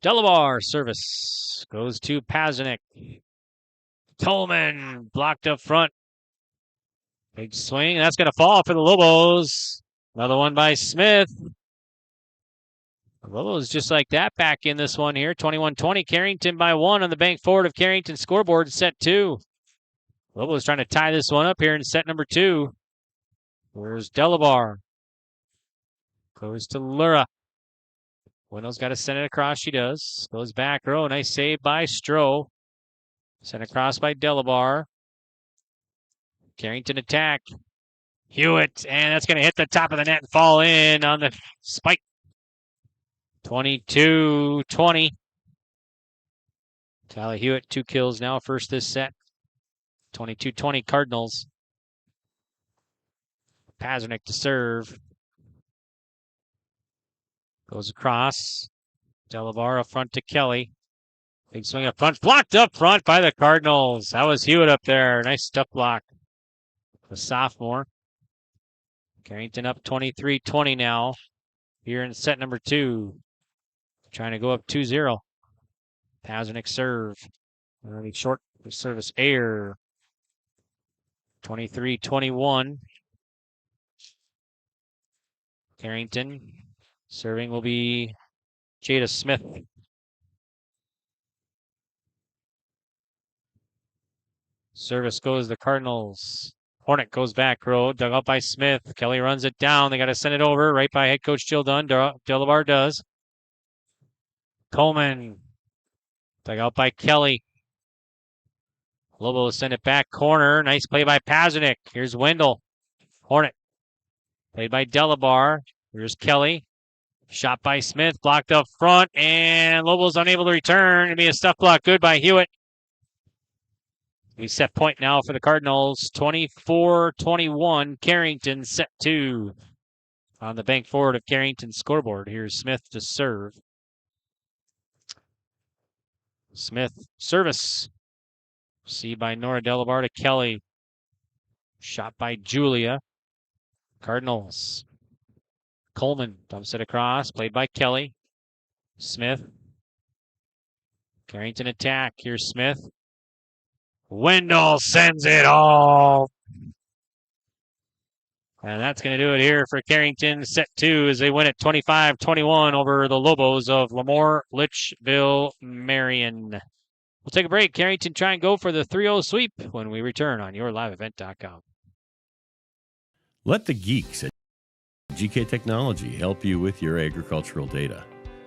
Delabar service goes to Pazernik. Tolman blocked up front. Big swing. That's going to fall for the Lobos. Another one by Smith. The Lobos just like that back in this one here. 21-20. Carrington by 1 on the bank forward of Carrington scoreboard. Set 2. Lobos trying to tie this one up here in set number 2. Where's Delabar? Goes to Lura. Wendell's got to send it across. She does. Goes back row. Nice save by Stroh. Sent across by Delabar. Carrington attack. Hewitt. And that's going to hit the top of the net and fall in on the spike. 22-20. Tyler Hewitt, 2 kills now. First this set. 22-20 Cardinals. Pazernik to serve. Goes across. Delabar up front to Kelly. Big swing up front. Blocked up front by the Cardinals. That was Hewitt up there. Nice stuff block. The sophomore. Carrington up 23-20 now. Here in set number 2. Trying to go up 2-0. Pazernik serve. Early short service air. 23-21. Carrington. Serving will be Jada Smith. Service goes to the Cardinals. Hornet goes back row. Dug up by Smith. Kelly runs it down. They got to send it over. Right by head coach Jill Dunn. Delabar does. Coleman. Dug out by Kelly. Lobos send it back corner. Nice play by Pazernik. Here's Wendell. Hornet. Played by Delabar. Here's Kelly. Shot by Smith. Blocked up front. And Lobos unable to return. It'll be a stuff block. Good by Hewitt. We set point now for the Cardinals. 24-21. Carrington set 2. On the bank forward of Carrington's scoreboard. Here's Smith to serve. Smith service. See by Nora Delabar to Kelly. Shot by Julia. Cardinals. Coleman dumps it across. Played by Kelly. Smith. Carrington attack. Here's Smith. Wendell sends it all. And that's going to do it here for Carrington. Set 2 as they win at 25-21 over the Lobos of LaMoure-Litchville, Marion. We'll take a break. Carrington try and go for the 3-0 sweep when we return on yourliveevent.com. Let the geeks at GK Technology help you with your agricultural data.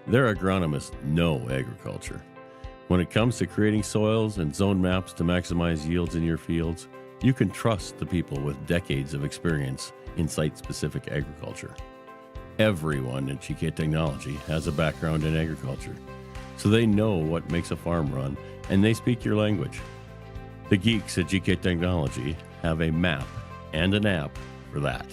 Their agronomists know agriculture. When it comes to creating soils and zone maps to maximize yields in your fields, you can trust the people with decades of experience in site-specific agriculture. Everyone at GK Technology has a background in agriculture, so they know what makes a farm run, and they speak your language. The geeks at GK Technology have a map and an app for that.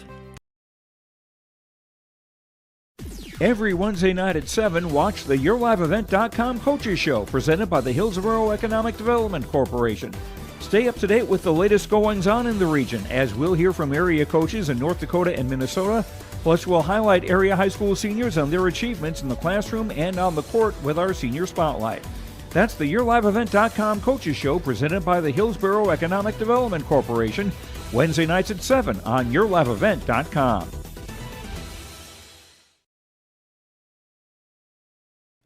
Every Wednesday night at 7, watch the YourLiveEvent.com Coaches Show presented by the Hillsborough Economic Development Corporation. Stay up to date with the latest goings-on in the region, as we'll hear from area coaches in North Dakota and Minnesota. Plus, we'll highlight area high school seniors on their achievements in the classroom and on the court with our Senior Spotlight. That's the YourLiveEvent.com Coaches Show presented by the Hillsborough Economic Development Corporation, Wednesday nights at 7 on YourLiveEvent.com.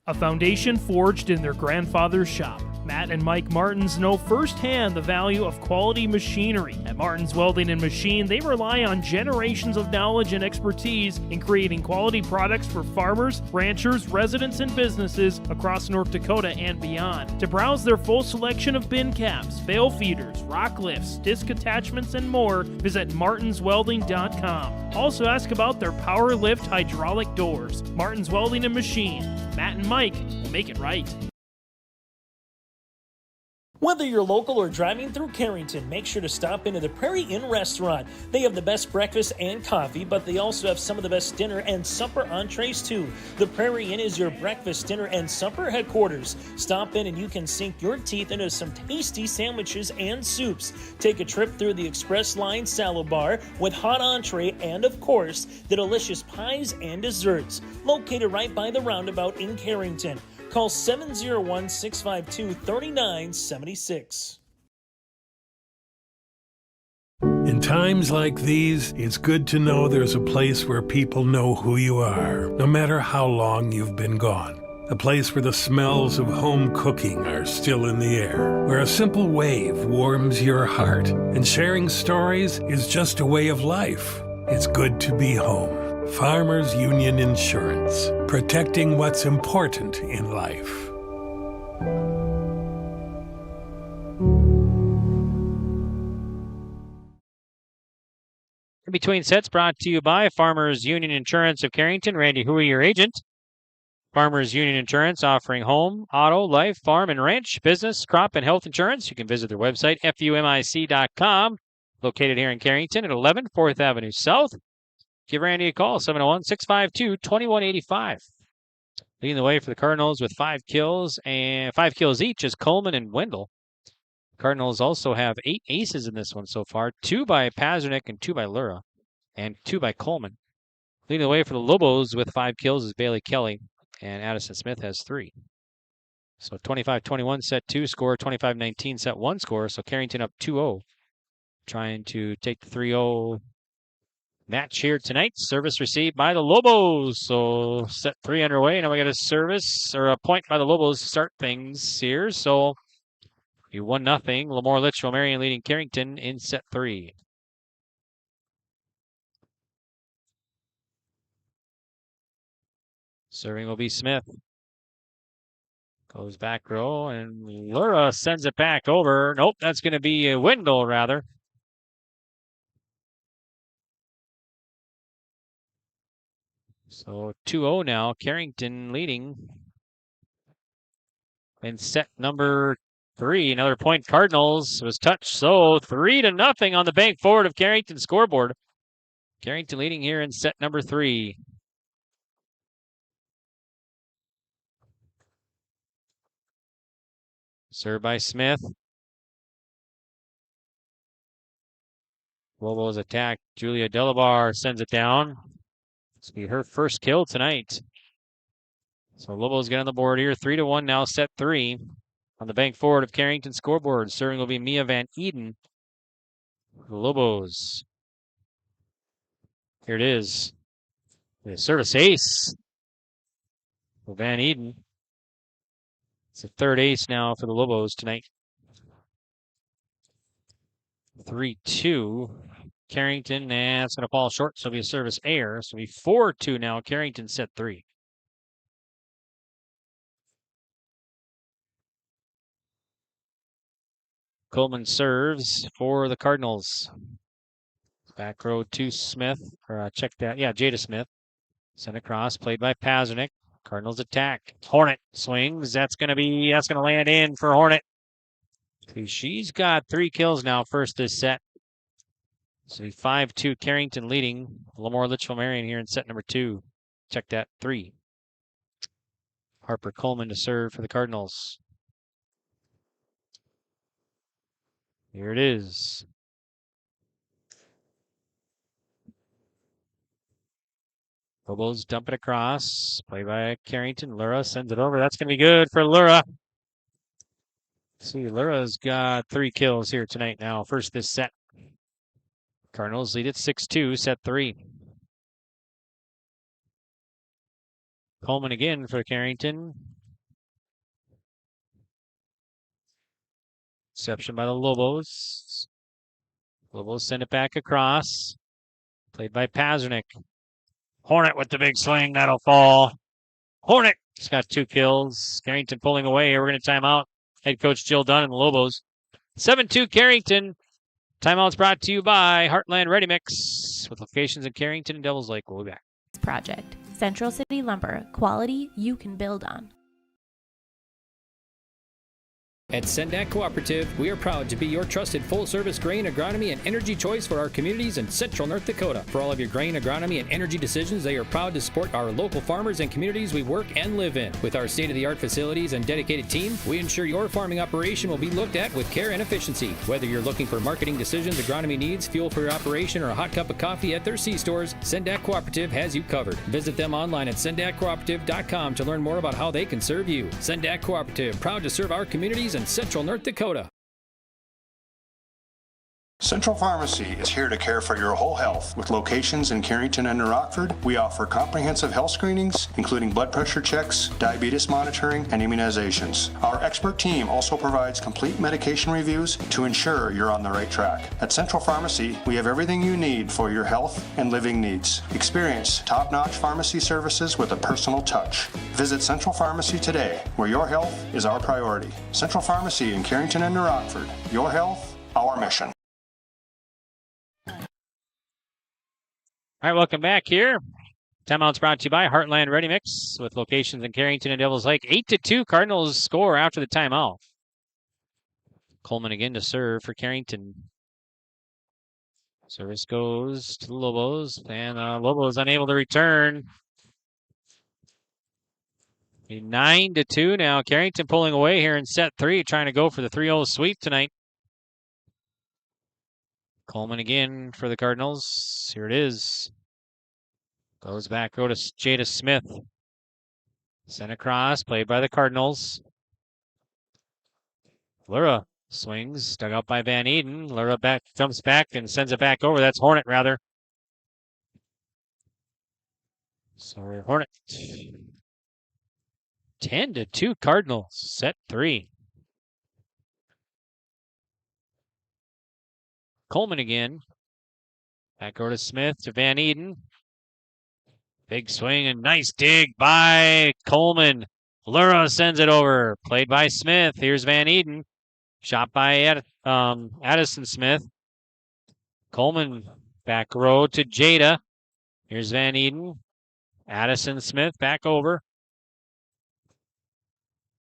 a foundation forged in their grandfather's shop. Matt and Mike Martins know firsthand the value of quality machinery. At Martins Welding and Machine, they rely on generations of knowledge and expertise in creating quality products for farmers, ranchers, residents, and businesses across North Dakota and beyond. To browse their full selection of bin caps, bale feeders, rock lifts, disc attachments, and more, visit martinswelding.com. Also ask about their power lift hydraulic doors. Martins Welding and Machine. Matt and Mike will make it right. Whether you're local or driving through Carrington, make sure to stop into the Prairie Inn restaurant. They have the best breakfast and coffee, but they also have some of the best dinner and supper entrees too. The Prairie Inn is your breakfast, dinner, and supper headquarters. Stop in and you can sink your teeth into some tasty sandwiches and soups. Take a trip through the Express Line Salad Bar with hot entree and, of course, the delicious pies and desserts. Located right by the roundabout in Carrington. Call 701-652-3976. In times like these, it's good to know there's a place where people know who you are, no matter how long you've been gone. A place where the smells of home cooking are still in the air, where a simple wave warms your heart, and sharing stories is just a way of life. It's good to be home. Farmers Union Insurance, protecting what's important in life. In between sets brought to you by Farmers Union Insurance of Carrington. Randy Huey, your agent. Farmers Union Insurance offering home, auto, life, farm, and ranch, business, crop, and health insurance. You can visit their website, fumic.com, located here in Carrington at 11 4th Avenue South. Give Randy a call, 701-652-2185. Leading the way for the Cardinals with 5 kills each is Coleman and Wendell. Cardinals also have 8 aces in this one so far, 2 by Pazernick and 2 by Lura, and 2 by Coleman. Leading the way for the Lobos with 5 kills is Bailey Kelly, and Addison Smith has 3. So 25-21 set 2 score, 25-19 set 1 score, so Carrington up 2-0. Trying to take the 3-0 match here tonight. Service received by the Lobos. So set 3 underway. Now we got a service or a point by the Lobos to start things here. So you 1-0. LaMoure-Litchville, Marion leading Carrington in set 3. Serving will be Smith. Goes back row and Lura sends it back over. Nope, that's going to be a Wendell rather. So 2-0 now, Carrington leading in set number 3. Another point, Cardinals was touched. So 3-0 on the bank forward of Carrington scoreboard. Carrington leading here in set number 3. Served by Smith. Lobos attack. Julia Delabar sends it down. This will be her first kill tonight. So Lobos get on the board here. 3-1 now, set 3. On the bank forward of Carrington scoreboard. Serving will be Mia Van Eden. The Lobos. Here it is. The service ace. For Van Eden. It's the 3rd ace now for the Lobos tonight. 3-2. Carrington, it's going to fall short, so it'll be a service error. So it'll be 4-2 now. Carrington set 3. Coleman serves for the Cardinals. Back row to Smith, or check that. Yeah, Jada Smith. Sent across, played by Pazernick. Cardinals attack. Hornet swings. That's going to land in for Hornet. She's got 3 kills now, first this set. So 5-2 Carrington leading LaMoure-Litchville Marion here in set number 2. Check that 3. Harper Coleman to serve for the Cardinals. Here it is. Lobos dump it across. Play by Carrington. Lura sends it over. That's going to be good for Lura. See, Lura's got 3 kills here tonight now. First this set. Cardinals lead at 6-2, set 3. Coleman again for Carrington. Reception by the Lobos. Lobos send it back across. Played by Pazernik. Hornet with the big swing. That'll fall. Hornet has got 2 kills. Carrington pulling away here. We're going to time out. Head coach Jill Dunn and the Lobos. 7-2 Carrington. Timeout's brought to you by Heartland Ready Mix with locations in Carrington and Devils Lake. We'll be back. Project. Central City Lumber. Quality you can build on. At Sendak Cooperative, we are proud to be your trusted full-service grain, agronomy, and energy choice for our communities in central North Dakota. For all of your grain, agronomy, and energy decisions, they are proud to support our local farmers and communities we work and live in. With our state-of-the-art facilities and dedicated team, we ensure your farming operation will be looked at with care and efficiency. Whether you're looking for marketing decisions, agronomy needs, fuel for your operation, or a hot cup of coffee at their C-stores, Sendak Cooperative has you covered. Visit them online at sendakcooperative.com to learn more about how they can serve you. Sendak Cooperative, proud to serve our communities in central North Dakota. Central Pharmacy is here to care for your whole health. With locations in Carrington and New Rockford, we offer comprehensive health screenings, including blood pressure checks, diabetes monitoring, and immunizations. Our expert team also provides complete medication reviews to ensure you're on the right track. At Central Pharmacy, we have everything you need for your health and living needs. Experience top-notch pharmacy services with a personal touch. Visit Central Pharmacy today, where your health is our priority. Central Pharmacy in Carrington and New Rockford. Your health, our mission. All right, welcome back here. Timeout's brought to you by Heartland Ready Mix with locations in Carrington and Devils Lake. 8-2 Cardinals score after the timeout. Coleman again to serve for Carrington. Service goes to the Lobos, and Lobos unable to return. 9-2 now. Carrington pulling away here in set 3, trying to go for the 3-0 sweep tonight. Coleman again for the Cardinals. Here it is. Goes back, go to Jada Smith. Sent across, played by the Cardinals. Lura swings, dug out by Van Eden. Lura jumps back and sends it back over. That's Hornet, rather. So Hornet. 10-2 Cardinals, set 3. Coleman again. Back over to Smith, to Van Eden. Big swing and nice dig by Coleman. Lura sends it over. Played by Smith. Here's Van Eden. Shot by Addison Smith. Coleman back row to Jada. Here's Van Eden. Addison Smith back over.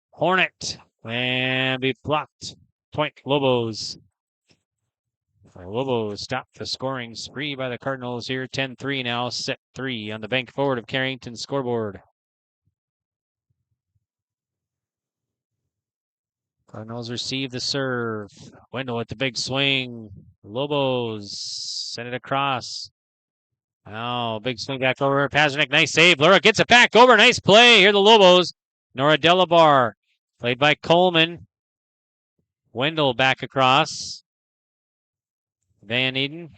Hornet. And be blocked. Point Lobos. Lobos stop the scoring spree by the Cardinals here. 10-3 now, set 3 on the bank forward of Carrington scoreboard. Cardinals receive the serve. Wendell with the big swing. Lobos send it across. Now, big swing back over. Pazernik, nice save. Lura gets it back over. Nice play. Here the Lobos. Nora Delabar, played by Coleman. Wendell back across. Van Eden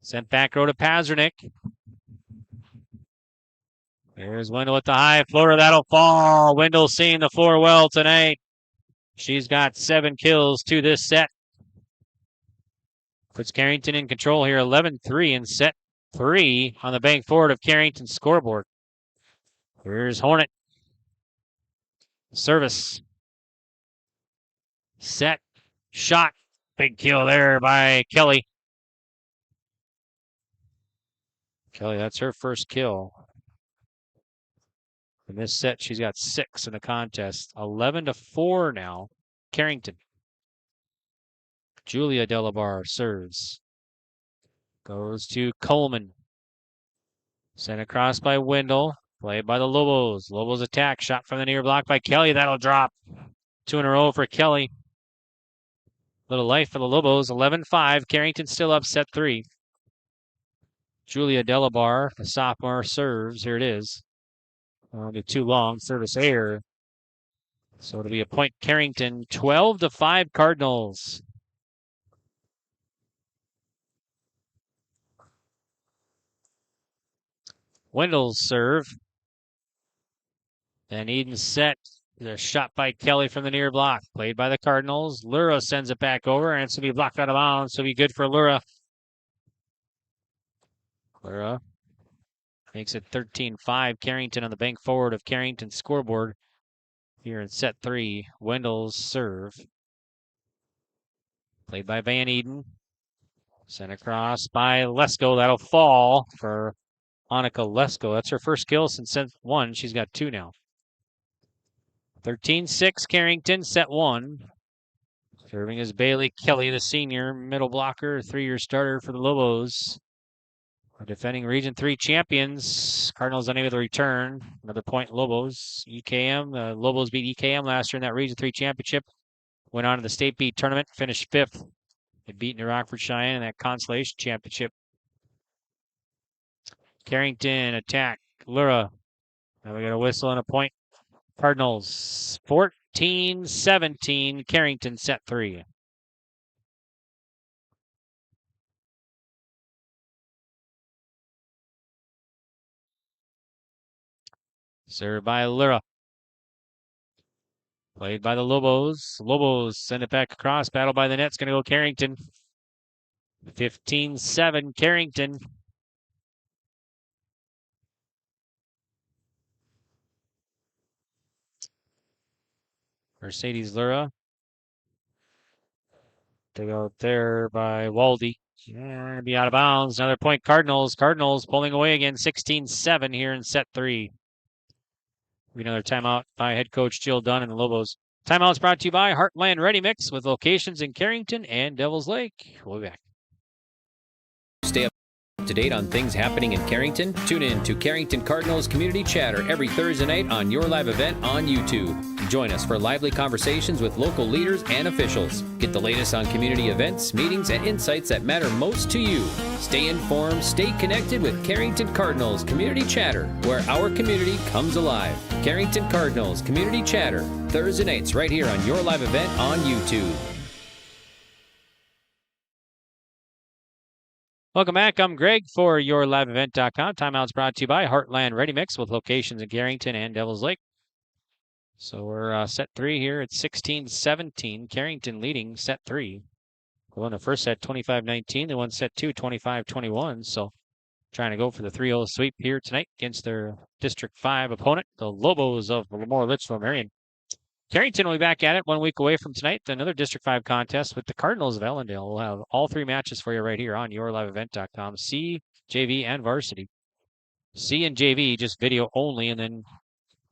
sent back row to Pazernik. Here's Wendell at the high floor. That'll fall. Wendell seeing the floor well tonight. She's got 7 kills to this set. Puts Carrington in control here. 11-3 in set 3 on the bank forward of Carrington's scoreboard. Here's Hornet. Service. Set. Shot. Big kill there by Kelly. Kelly, that's her first kill. In this set, she's got 6 in the contest. 11-4 now. Carrington. Julia Delabar serves. Goes to Coleman. Sent across by Wendell. Played by the Lobos. Lobos attack. Shot from the near block by Kelly. That'll drop. 2 in a row for Kelly. Little life for the Lobos. 11-5. Carrington still up set 3. Julia Delabar, the sophomore, serves. Here it is. Only too long. Service error. So it'll be a point Carrington. 12-5 Cardinals. Wendell's serve. Van Eden set. There's a shot by Kelly from the near block. Played by the Cardinals. Lura sends it back over, and it's going to be blocked out of bounds. So be good for Lura. Lura makes it 13-5. Carrington on the bank forward of Carrington's scoreboard here in set 3. Wendell's serve. Played by Van Eden. Sent across by Lesko. That'll fall for Annika Lesko. That's her first kill since set 1. She's got 2 now. 13-6 Carrington, set 1. Serving is Bailey Kelly, the senior middle blocker, 3-year starter for the Lobos. Our defending Region 3 champions. Cardinals unable to return. Another point, Lobos. EKM. The Lobos beat EKM last year in that Region 3 championship. Went on to the state beat tournament, finished 5th. They beat New Rockford Cheyenne in that consolation championship. Carrington attack. Lura. Now we got a whistle and a point. Cardinals 14-17. Carrington set 3. Served by Lura. Played by the Lobos. Lobos send it back across. Battle by the net's going to go Carrington. 15-7 Carrington. Mercedes Lura. They go there by Waldy. Yeah, be out of bounds. Another point, Cardinals. Cardinals pulling away again, 16-7 here in set 3. Another timeout by head coach Jill Dunn and the Lobos. Timeout's brought to you by Heartland Ready Mix with locations in Carrington and Devil's Lake. We'll be back. Stay up to date on things happening in Carrington? Tune in to Carrington Cardinals Community Chatter every Thursday night on your live event on YouTube. Join us for lively conversations with local leaders and officials. Get the latest on community events, meetings, and insights that matter most to you. Stay informed, stay connected with Carrington Cardinals Community Chatter, where our community comes alive. Carrington Cardinals Community Chatter, Thursday nights right here on your live event on YouTube. Welcome back. I'm Greg for YourLiveEvent.com. Timeout's brought to you by Heartland Ready Mix with locations in Carrington and Devil's Lake. So we're set 3 here at 16-17. Carrington leading set 3. They won the first set 25-19. They won set 2 25-21. So trying to go for the 3-0 sweep here tonight against their District 5 opponent, the Lobos of LaMoure-Litchville, Marion. Carrington will be back at it 1 week away from tonight. Another District 5 contest with the Cardinals of Ellendale. We'll have all 3 matches for you right here on YourLiveEvent.com. C, JV, and Varsity. C and JV, just video only, and then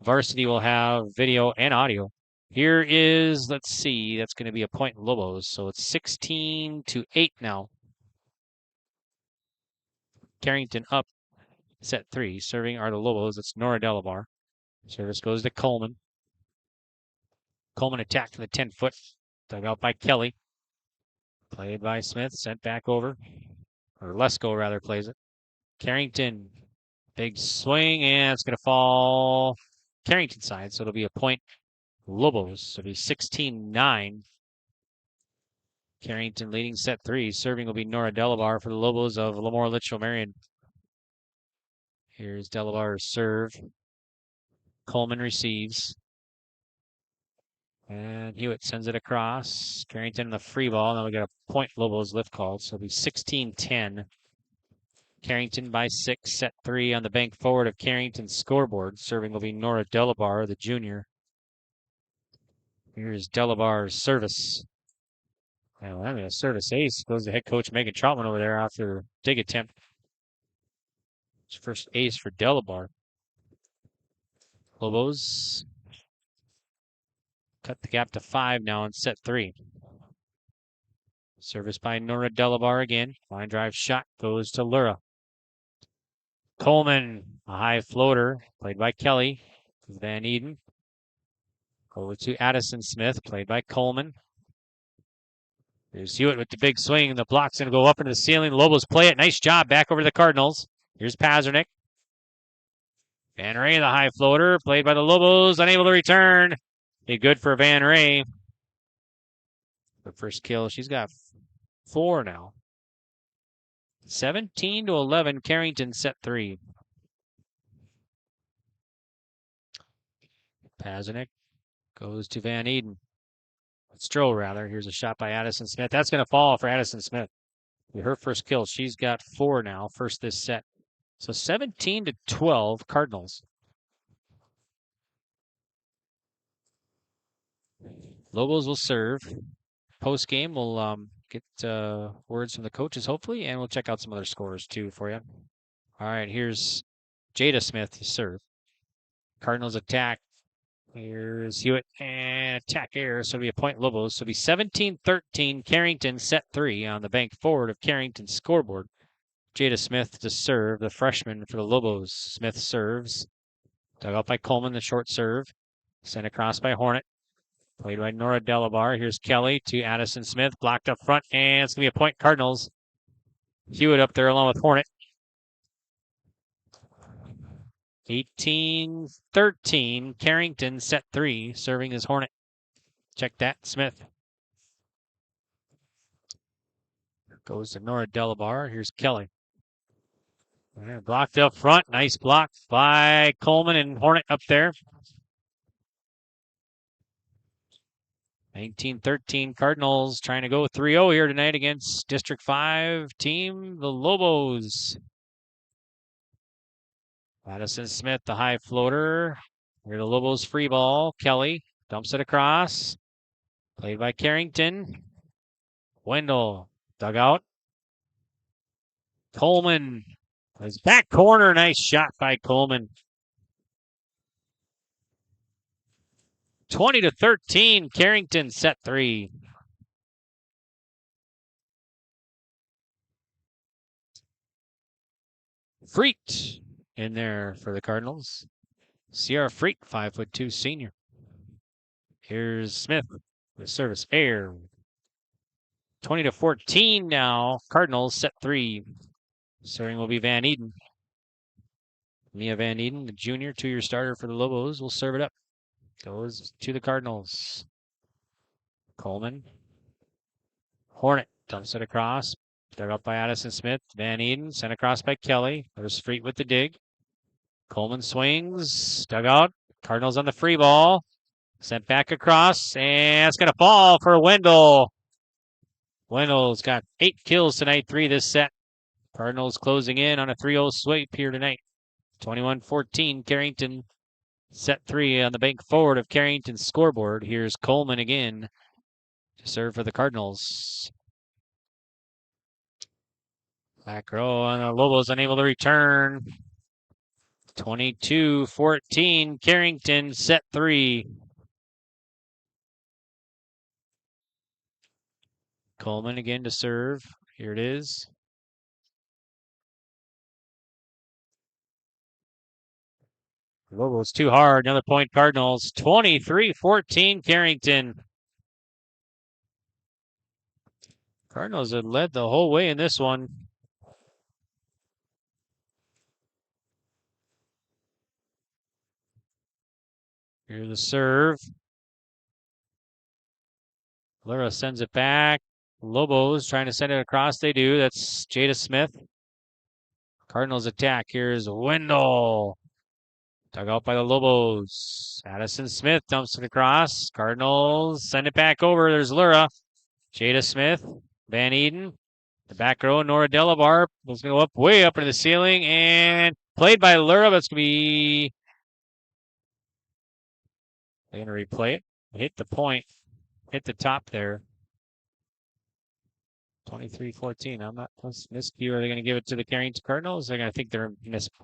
Varsity will have video and audio. Here is, let's see, that's going to be a point Lobos. So it's 16-8 now. Carrington up, set 3. Serving are the Lobos. It's Nora Delabar. Service goes to Coleman. Coleman attacked to the 10-foot. Dug out by Kelly. Played by Smith. Sent back over. Or Lesko, rather, plays it. Carrington. Big swing, and it's going to fall Carrington side. So it'll be a point Lobos. So it'll be 16-9. Carrington leading set 3. Serving will be Nora Delabar for the Lobos of LaMoure-Litchville, Marion. Here's Delabar's serve. Coleman receives. And Hewitt sends it across. Carrington in the free ball. Now we got a point Lobos lift called. So it'll be 16-10. Carrington by 6, set 3 on the bank forward of Carrington's scoreboard. Serving will be Nora Delabar, the junior. Here's Delabar's service. Well, I mean, a service ace goes to head coach Megan Troutman over there after the dig attempt. It's first ace for Delabar. Lobos cut the gap to 5 now in set 3. Service by Nora Delabar again. Line drive shot goes to Lura. Coleman, a high floater, played by Kelly. Van Eden. Over to Addison Smith, played by Coleman. There's Hewitt with the big swing. The block's going to go up into the ceiling. The Lobos play it. Nice job back over to the Cardinals. Here's Pazernick. Van Ray, the high floater, played by the Lobos, unable to return. Be good for Van Ray. The first kill, she's got 4 now. 17-11, Carrington set 3. Pazernick Goes to Van Eden. Stroh, rather. Here's a shot by Addison Smith. That's going to fall for Addison Smith. Her first kill. She's got 4 now, first this set. So 17-12 Cardinals. Lobos will serve. Postgame, we'll get words from the coaches, hopefully, and we'll check out some other scores, too, for you. All right, here's Jada Smith to serve. Cardinals attack. Here's Hewitt, and attack air, so it'll be a point Lobos. So it'll be 17-13, Carrington, set 3 on the bank forward of Carrington's scoreboard. Jada Smith to serve, the freshman for the Lobos. Smith serves. Dug out by Coleman, the short serve. Sent across by Hornet. Played by Nora Delabar. Here's Kelly to Addison Smith. Blocked up front, and it's going to be a point Cardinals. Hewitt up there along with Hornet. 18-13, Carrington, set 3, serving as Hornet. Check that, Smith. Goes to Nora Delabar. Here's Kelly. Blocked up front. Nice block by Coleman and Hornet up there. 19-13 Cardinals trying to go 3-0 here tonight against District 5 team, the Lobos. Addison Smith, the high floater. Here the Lobos free ball. Kelly dumps it across. Played by Carrington. Wendell dug out. Coleman. His back corner. Nice shot by Coleman. 20-13. Carrington, set 3. Freet in there for the Cardinals. Sierra Freet, 5'2" senior. Here's Smith with service air. 20-14 now. Cardinals, set 3. Serving will be Van Eden. Mia Van Eden, the junior, 2-year starter for the Lobos, will serve it up. Goes to the Cardinals. Coleman. Hornet dumps it across. Dug up by Addison Smith. Van Eden sent across by Kelly. There's Freet with the dig. Coleman swings. Dug out. Cardinals on the free ball. Sent back across. And it's going to fall for Wendell. Wendell's got 8 kills tonight, 3 this set. Cardinals closing in on a 3-0 sweep here tonight. 21-14, Carrington, set 3 on the bank forward of Carrington's scoreboard. Here's Coleman again to serve for the Cardinals. Back row, and the Lobos unable to return. 22-14, Carrington, set 3. Coleman again to serve. Here it is. Lobos too hard. Another point, Cardinals. 23-14, Carrington. Cardinals had led the whole way in this one. Here's the serve. Lura sends it back. Lobos trying to send it across. They do. That's Jada Smith. Cardinals attack. Here's Wendell. Dug out by the Lobos. Addison Smith dumps it across. Cardinals send it back over. There's Lura. Jada Smith. Van Eden. The back row. Nora Delabar was going to go up way up into the ceiling. And played by Lura, but it's going to be... They're going to replay it. Hit the point. Hit the top there. 23-14. I'm not miscue. Are they going to give it to the Carrington Cardinals? They're going to think they're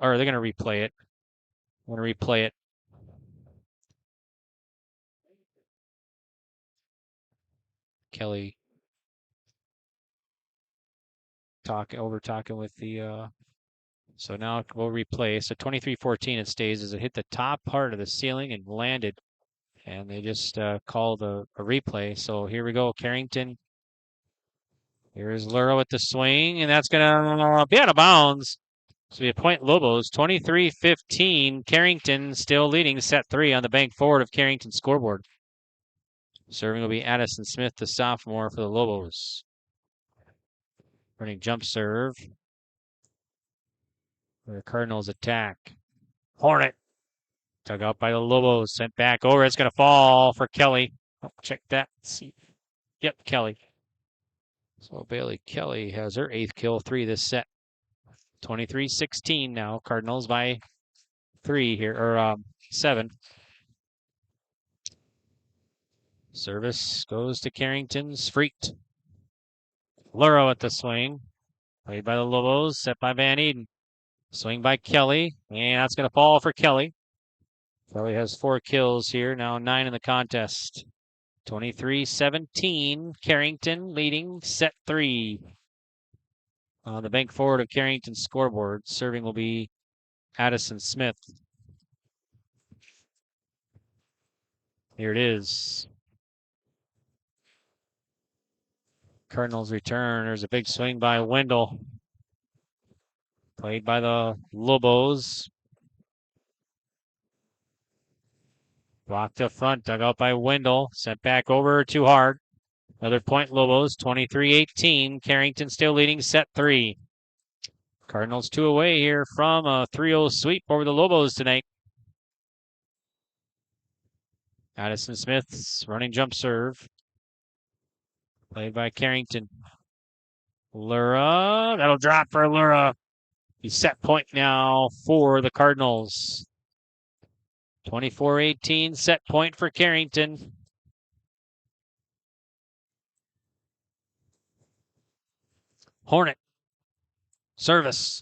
or they're going to replay it. I'm going to replay it. Kelly talking with the so now we'll replay. So 23-14 it stays as it hit the top part of the ceiling and landed. And they just called a replay. So here we go. Carrington. Here's Lura with the swing, and that's going to be out of bounds. So we point Lobos, 23-15. Carrington still leading set 3 on the bank forward of Carrington's scoreboard. Serving will be Addison Smith, the sophomore for the Lobos. Running jump serve. The Cardinals attack. Hornet. Dug out by the Lobos. Sent back over. It's going to fall for Kelly. Oh, check that. Let's see. Yep, Kelly. So Bailey Kelly has her 8th kill, 3 this set. 23-16 now. Cardinals by 3 here, or 7. Service goes to Carrington's Freaked. Luro at the swing. Played by the Lobos, set by Van Eden. Swing by Kelly, and that's going to fall for Kelly. Kelly has 4 kills here, now 9 in the contest. 23-17, Carrington leading set 3. On the bank forward of Carrington's scoreboard, serving will be Addison Smith. Here it is. Cardinals return. There's a big swing by Wendell. Played by the Lobos. Blocked up front, dug out by Wendell. Sent back over too hard. Another point, Lobos, 23-18. Carrington still leading set 3. Cardinals 2 away here from a 3-0 sweep over the Lobos tonight. Addison Smith's running jump serve. Played by Carrington. Lura, that'll drop for Lura. He's set point now for the Cardinals. 24-18, set point for Carrington. Hornet. Service.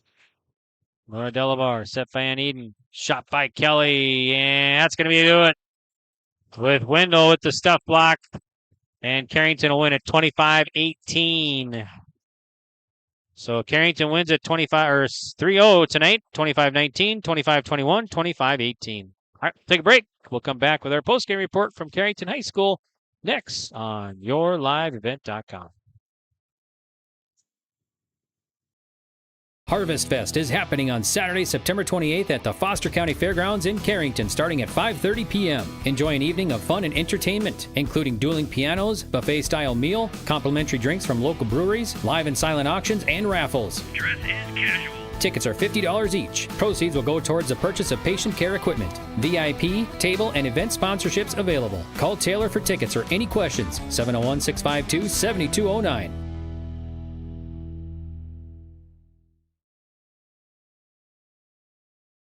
Laura Delabar, set by Van Eden. Shot by Kelly, and that's going to be do it. With Wendell with the stuff block. And Carrington will win at 25-18. So Carrington wins at 3-0 tonight. 25-19, 25-21, 25-18. All right, take a break. We'll come back with our postgame report from Carrington High School next on YourLiveEvent.com. Harvest Fest is happening on Saturday, September 28th at the Foster County Fairgrounds in Carrington, starting at 5:30 p.m. Enjoy an evening of fun and entertainment, including dueling pianos, buffet-style meal, complimentary drinks from local breweries, live and silent auctions, and raffles. Dress is casual. Tickets are $50 each. Proceeds will go towards the purchase of patient care equipment. VIP, table, and event sponsorships available. Call Taylor for tickets or any questions. 701-652-7209.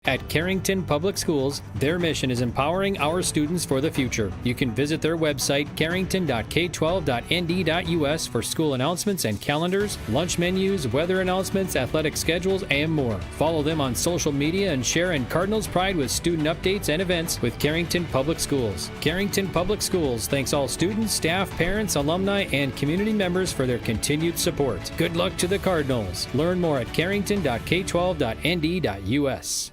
At Carrington Public Schools, their mission is empowering our students for the future. You can visit their website, carrington.k12.nd.us, for school announcements and calendars, lunch menus, weather announcements, athletic schedules, and more. Follow them on social media and share in Cardinals pride with student updates and events with Carrington Public Schools. Carrington Public Schools thanks all students, staff, parents, alumni, and community members for their continued support. Good luck to the Cardinals. Learn more at carrington.k12.nd.us.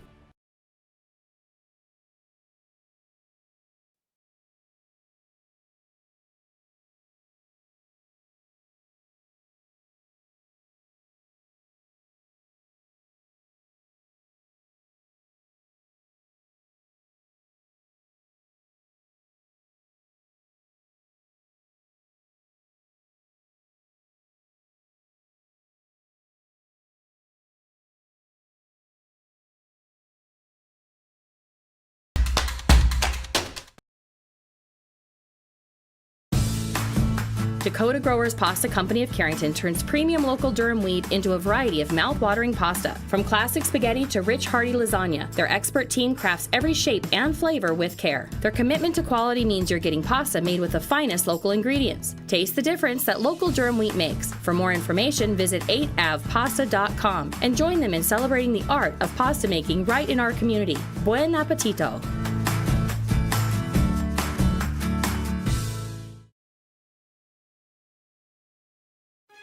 Dakota Growers Pasta Company of Carrington turns premium local durum wheat into a variety of mouth-watering pasta. From classic spaghetti to rich, hearty lasagna, their expert team crafts every shape and flavor with care. Their commitment to quality means you're getting pasta made with the finest local ingredients. Taste the difference that local durum wheat makes. For more information, visit 8avpasta.com and join them in celebrating the art of pasta making right in our community. Buen appetito!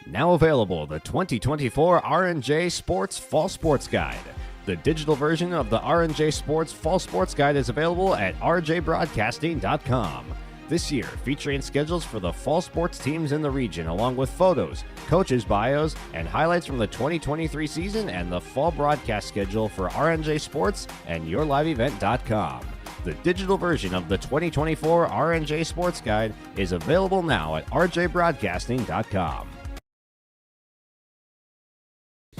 Now available, the 2024 R&J Sports Fall Sports Guide. The digital version of the R&J Sports Fall Sports Guide is available at rjbroadcasting.com. This year, featuring schedules for the fall sports teams in the region, along with photos, coaches' bios, and highlights from the 2023 season and the fall broadcast schedule for R&J Sports and YourLiveEvent.com. The digital version of the 2024 R&J Sports Guide is available now at rjbroadcasting.com.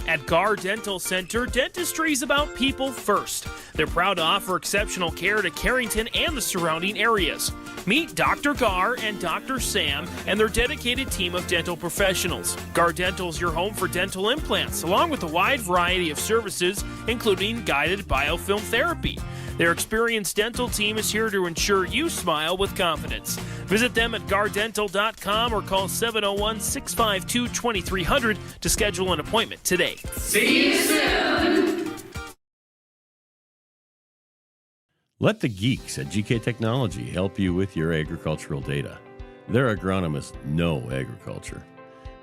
At Gar Dental Center, dentistry is about people first. They're proud to offer exceptional care to Carrington and the surrounding areas. Meet Dr. Gar and Dr. Sam and their dedicated team of dental professionals. Gar Dental is your home for dental implants, along with a wide variety of services, including guided biofilm therapy. Their experienced dental team is here to ensure you smile with confidence. Visit them at gardental.com or call 701-652-2300 to schedule an appointment today. See you soon! Let the geeks at GK Technology help you with your agricultural data. Their agronomists know agriculture.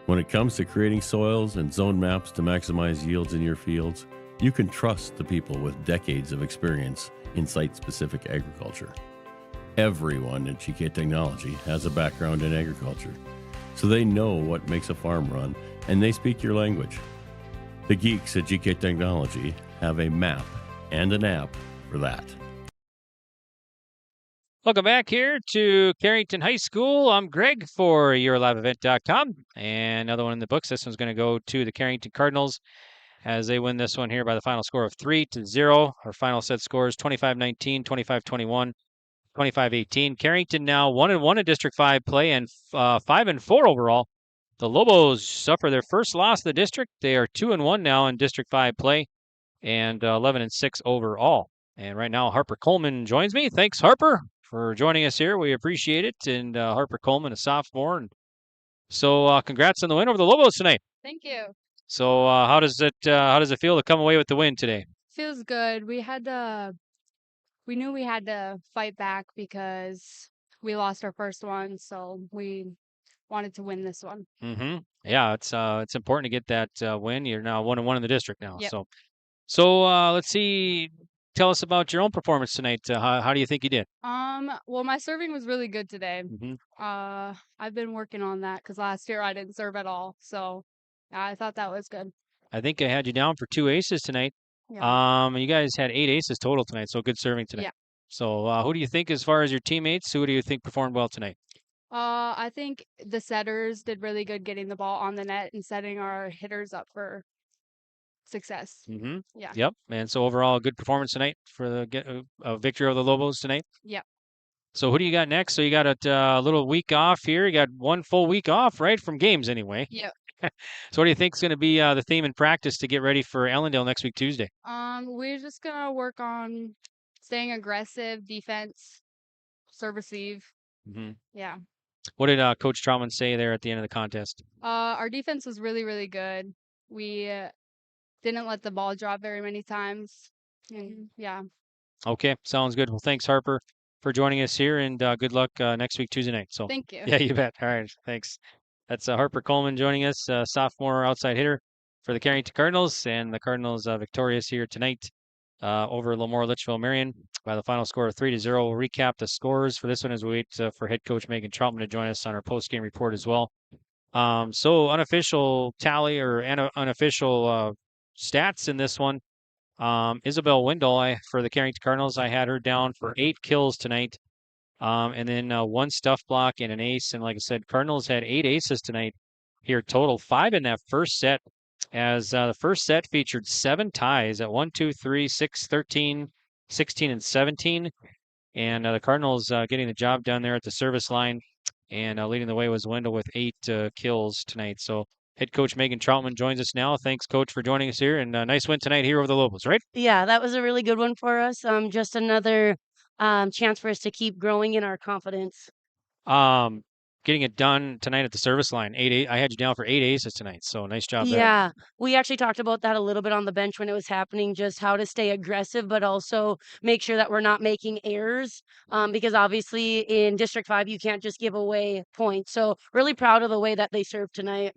When it comes to creating soils and zone maps to maximize yields in your fields, you can trust the people with decades of experience in site-specific agriculture. Everyone at GK Technology has a background in agriculture, so they know what makes a farm run, and they speak your language. The geeks at GK Technology have a map and an app for that. Welcome back here to Carrington High School. I'm Greg for YourLiveEvent.com, and another one in the books. This one's going to go to the Carrington Cardinals as they win this one here by the final score of 3-0. Our final set scores 25-19, 25-21, 25-18. Carrington now 1-1 in District 5 play and 5-4 overall. The Lobos suffer their first loss of the district. They are 2-1 now in District 5 play and 11-6 overall. And right now, Harper Coleman joins me. Thanks, Harper, for joining us here. We appreciate it. And Harper Coleman, a sophomore. And so congrats on the win over the Lobos tonight. Thank you. So how does it feel to come away with the win today? Feels good. We knew we had to fight back because we lost our first one, so we wanted to win this one. Mm-hmm. Yeah, it's important to get that win. You're now 1-1 in the district now. Yep. So let's see. Tell us about your own performance tonight. How do you think you did? Well, my serving was really good today. Mm-hmm. I've been working on that because last year I didn't serve at all, so I thought that was good. I think I had you down for 2 aces tonight. Yeah. You guys had 8 aces total tonight, so good serving tonight. Yeah. So who do you think, as far as your teammates, who do you think performed well tonight? I think the setters did really good getting the ball on the net and setting our hitters up for success. Mm-hmm. Yeah. Yep. And so overall, a good performance tonight for the victory over the Lobos tonight. Yep. So who do you got next? So you got a little week off here. You got 1 full week off, right, from games anyway. Yep. So what do you think is going to be the theme in practice to get ready for Ellendale next week, Tuesday? We're just gonna work on staying aggressive, defense, serve, receive. Mm-hmm. Yeah. What did Coach Trautman say there at the end of the contest? Our defense was really, really good. We didn't let the ball drop very many times. And yeah. Okay, sounds good. Well, thanks, Harper, for joining us here, and good luck next week, Tuesday night. So Thank you. Yeah, you bet. All right, thanks. That's Harper Coleman joining us, sophomore outside hitter for the Carrington Cardinals, and the Cardinals victorious here tonight over LaMoure-Litchville Marion by the final score of 3-0. We'll recap the scores for this one as we wait for head coach Megan Trautman to join us on our post-game report as well. So unofficial tally or unofficial stats in this one. Isabel Wendell for the Carrington Cardinals, I had her down for 8 kills tonight. And then 1 stuff block and an ace. And like I said, Cardinals had 8 aces tonight here total, 5 in that first set, as the first set featured 7 ties at 1, 2, 3, 6, 13, 16, and 17. And the Cardinals getting the job done there at the service line, and leading the way was Wendell with 8 kills tonight. So head coach Megan Trautman joins us now. Thanks, coach, for joining us here, and nice win tonight here over the Lobos, right? Yeah, that was a really good one for us. Just another chance for us to keep growing in our confidence. Getting it done tonight at the service line. 8. I had you down for 8 aces tonight, so nice job there. Yeah, we actually talked about that a little bit on the bench when it was happening, just how to stay aggressive, but also make sure that we're not making errors, because obviously in District 5, you can't just give away points. So really proud of the way that they served tonight.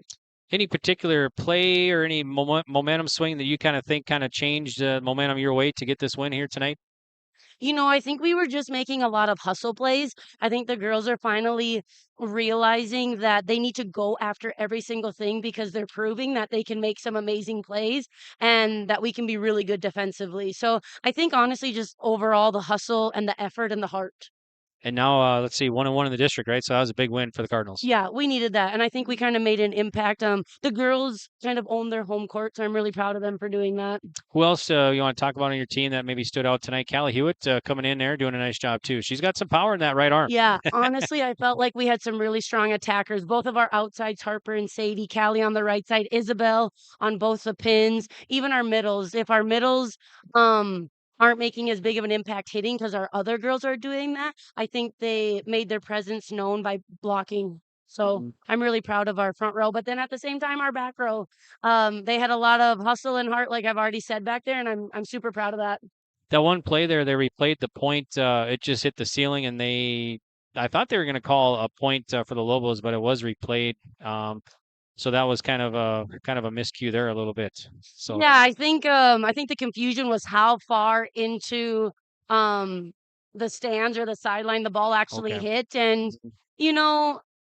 Any particular play or any momentum swing that you kind of changed momentum your way to get this win here tonight? I think we were just making a lot of hustle plays. I think the girls are finally realizing that they need to go after every single thing because they're proving that they can make some amazing plays and that we can be really good defensively. So I think honestly, just overall the hustle and the effort and the heart. And now, let's see, 1-1 in the district, right? So that was a big win for the Cardinals. Yeah, we needed that. And I think we kind of made an impact. The girls kind of owned their home court, so I'm really proud of them for doing that. Who else you want to talk about on your team that maybe stood out tonight? Callie Hewitt coming in there, doing a nice job too. She's got some power in that right arm. Yeah, honestly, I felt like we had some really strong attackers. Both of our outsides, Harper and Sadie, Callie on the right side, Isabel on both the pins, even our middles. If our middles aren't making as big of an impact hitting because our other girls are doing that, I think they made their presence known by blocking. So I'm really proud of our front row. But then at the same time, our back row, they had a lot of hustle and heart, like I've already said back there, and I'm super proud of that. That one play there, they replayed the point. It just hit the ceiling, and I thought they were going to call a point for the Lobos, but it was replayed. So that was kind of a miscue there a little bit. So yeah, I think the confusion was how far into the stands or the sideline the ball actually hit, and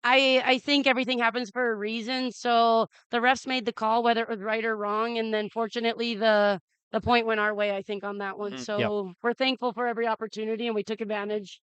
I think everything happens for a reason. So the refs made the call whether it was right or wrong, and then fortunately the point went our way, I think, on that one. So we're thankful for every opportunity, and we took advantage.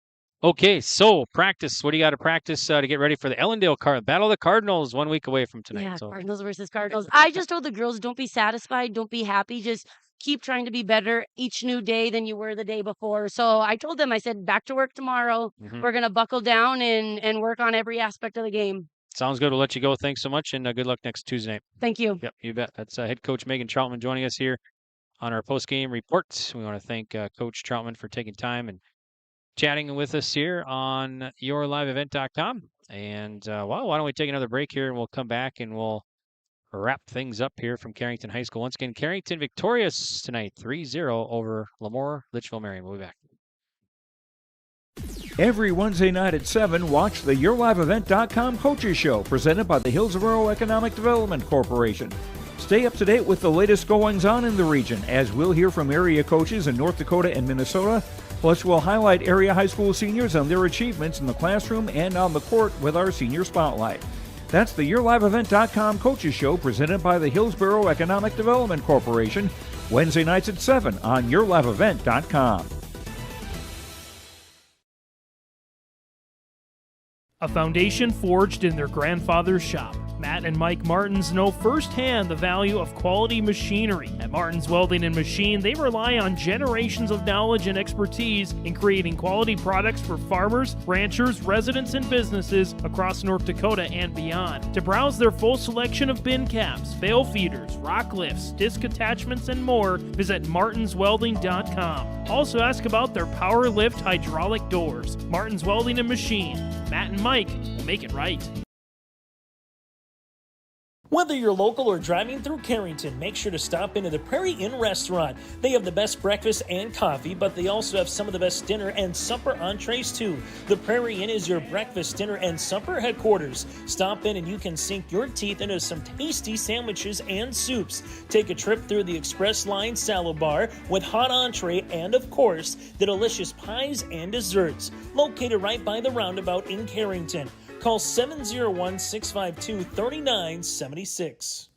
Okay, so practice. What do you got to practice to get ready for the Ellendale Battle of the Cardinals 1 week away from tonight? Yeah, so. Cardinals versus Cardinals. I just told the girls, don't be satisfied, don't be happy, just keep trying to be better each new day than you were the day before. So I told them, I said, back to work tomorrow. We're going to buckle down and work on every aspect of the game. Sounds good. We'll let you go. Thanks so much, and good luck next Tuesday night. Thank you. Yep, you bet. That's head coach Megan Troutman joining us here on our post-game report. We want to thank Coach Troutman for taking time and chatting with us here on yourliveevent.com. And, why don't we take another break here, and we'll come back and we'll wrap things up here from Carrington High School. Once again, Carrington victorious tonight, 3-0 over LaMoure-Litchville Marion. We'll be back. Every Wednesday night at 7, watch the YourLiveEvent.com Coaches Show presented by the Hillsborough Economic Development Corporation. Stay up to date with the latest goings-on in the region, as we'll hear from area coaches in North Dakota and Minnesota. Plus, we'll highlight area high school seniors and their achievements in the classroom and on the court with our Senior Spotlight. That's the YourLiveEvent.com Coaches Show presented by the Hillsborough Economic Development Corporation, Wednesday nights at 7 on YourLiveEvent.com. A foundation forged in their grandfather's shop. Matt and Mike Martins know firsthand the value of quality machinery. At Martins Welding and Machine, they rely on generations of knowledge and expertise in creating quality products for farmers, ranchers, residents, and businesses across North Dakota and beyond. To browse their full selection of bin caps, bale feeders, rock lifts, disc attachments, and more, visit martinswelding.com. Also ask about their power lift hydraulic doors. Martins Welding and Machine. Matt and Mike will make it right. Whether you're local or driving through Carrington, make sure to stop into the Prairie Inn restaurant. They have the best breakfast and coffee, but they also have some of the best dinner and supper entrees too. The Prairie Inn is your breakfast, dinner, and supper headquarters. Stop in and you can sink your teeth into some tasty sandwiches and soups. Take a trip through the Express Line salad bar with hot entree and, of course, the delicious pies and desserts. Located right by the roundabout in Carrington. Call 701-652-3976.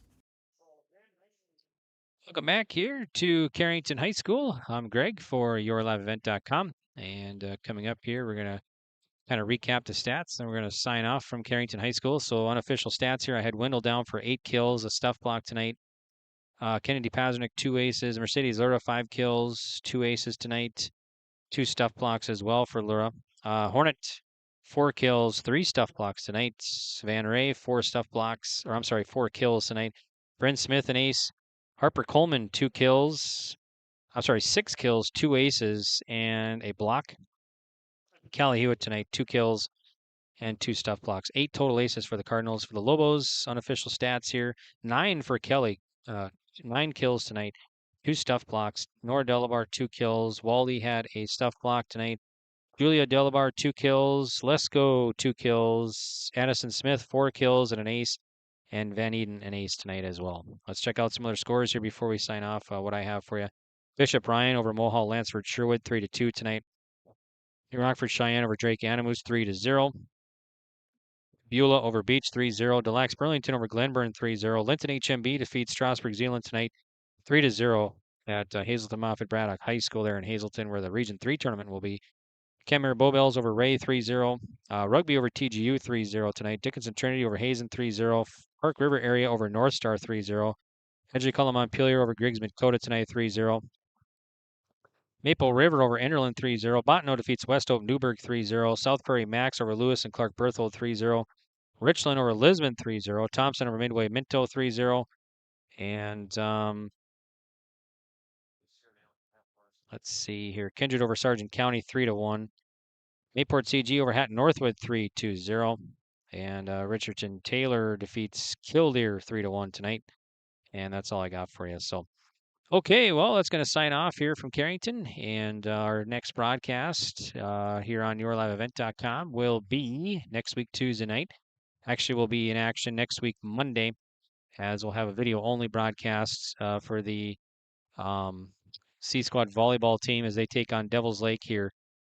Welcome back here to Carrington High School. I'm Greg for yourliveevent.com. And coming up here, we're going to kind of recap the stats, and we're going to sign off from Carrington High School. So unofficial stats here, I had Wendell down for 8 kills, a stuff block tonight. Kennedy Pazernik, 2 aces. Mercedes Lura, 5 kills, 2 aces tonight. 2 stuff blocks as well for Lura. Hornet, 4 kills, 3 stuff blocks tonight. Van Ray, 4 kills tonight. Bryn Smith, an ace. Harper Coleman, 6 kills, 2 aces, and a block. Callie Hewitt tonight, 2 kills and 2 stuff blocks. 8 total aces for the Cardinals. For the Lobos, unofficial stats here, 9 for Kelly. 9 kills tonight, 2 stuff blocks. Nora Delabar, 2 kills. Wally had a stuff block tonight. Julia Delabar, 2 kills. Lesko, 2 kills. Addison Smith, 4 kills and an ace. And Van Eden, an ace tonight as well. Let's check out some other scores here before we sign off. What I have for you. Bishop Ryan over Mohall Lansford Sherwood, 3-2 tonight. New Rockford Cheyenne over Drake Animus, 3-0. Beulah over Beach, 3-0. Delax Burlington over Glenburn, 3-0. Linton HMB defeats Strasburg Zeeland tonight, 3-0 at Hazelton Moffett Braddock High School there in Hazelton, where the Region 3 tournament will be. Kenmare Bowbells over Ray 3-0. Rugby over TGU 3-0 tonight. Dickinson Trinity over Hazen 3-0. Park River area over North Star 3-0. Edgercullen Montpelier over Griggs Dakota tonight 3-0. Maple River over Enderlin 3-0. Bottineau defeats West Hope Newburgh 3-0. South Prairie Max over Lewis and Clark Berthold 3-0. Richland over Lisbon 3-0. Thompson over Midway Minto 3-0. And let's see here. Kindred over Sargent County 3-1. Mayport CG over Hatton Northwood 3-0. And Richardson Taylor defeats Killdeer 3-1 tonight. And that's all I got for you. So, okay, well, that's going to sign off here from Carrington. And our next broadcast here on yourliveevent.com will be next week, Tuesday night. Actually, we'll be in action next week, Monday, as we'll have a video-only broadcast for the C-Squad volleyball team as they take on Devil's Lake here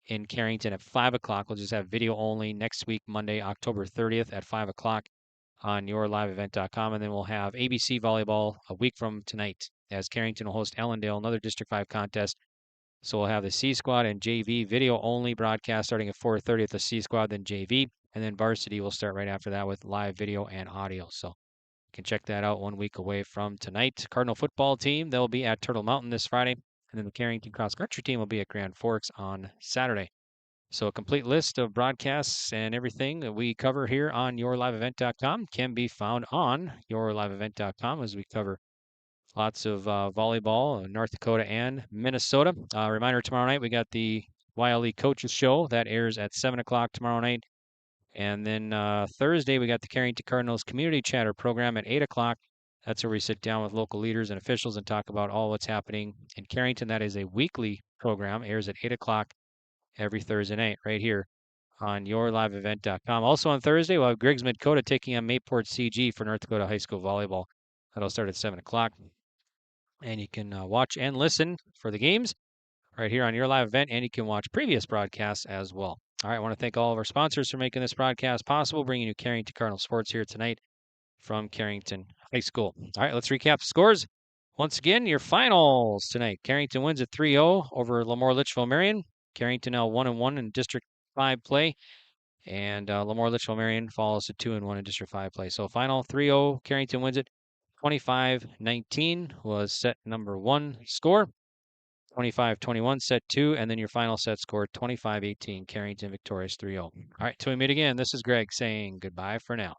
in Carrington at 5 o'clock. We'll just have video only next week, Monday, October 30th at 5 o'clock on yourliveevent.com. And then we'll have ABC volleyball a week from tonight as Carrington will host Ellendale, another District 5 contest. So we'll have the C-Squad and JV video only broadcast starting at 4:30 at the C-Squad, then JV. And then varsity will start right after that with live video and audio. So you can check that out 1 week away from tonight. Cardinal football team, they'll be at Turtle Mountain this Friday. And then the Carrington cross country team will be at Grand Forks on Saturday. So a complete list of broadcasts and everything that we cover here on yourliveevent.com can be found on yourliveevent.com as we cover lots of volleyball in North Dakota and Minnesota. Reminder, tomorrow night we got the YLE Coaches Show. That airs at 7 o'clock tomorrow night. And then Thursday we got the Carrington Cardinals Community Chatter program at 8 o'clock. That's where we sit down with local leaders and officials and talk about all what's happening in Carrington. That is a weekly program, airs at 8 o'clock every Thursday night right here on yourliveevent.com. Also on Thursday, we'll have Griggs Dakota taking on Mayport CG for North Dakota High School Volleyball. That'll start at 7 o'clock. And you can watch and listen for the games right here on Your Live Event, and you can watch previous broadcasts as well. All right, I want to thank all of our sponsors for making this broadcast possible, bringing you Carrington Cardinal Sports here tonight from Carrington High School. All right, let's recap the scores. Once again, your finals tonight. Carrington wins at 3-0 over LaMoure-Litchville Marion. Carrington now 1-1 in District 5 play. And LaMoure-Litchville Marion falls to 2-1 in District 5 play. So final 3-0, Carrington wins it. 25-19 was set number 1 score. 25-21 set 2. And then your final set score 25-18. Carrington victorious 3-0. All right, till we meet again, this is Greg saying goodbye for now.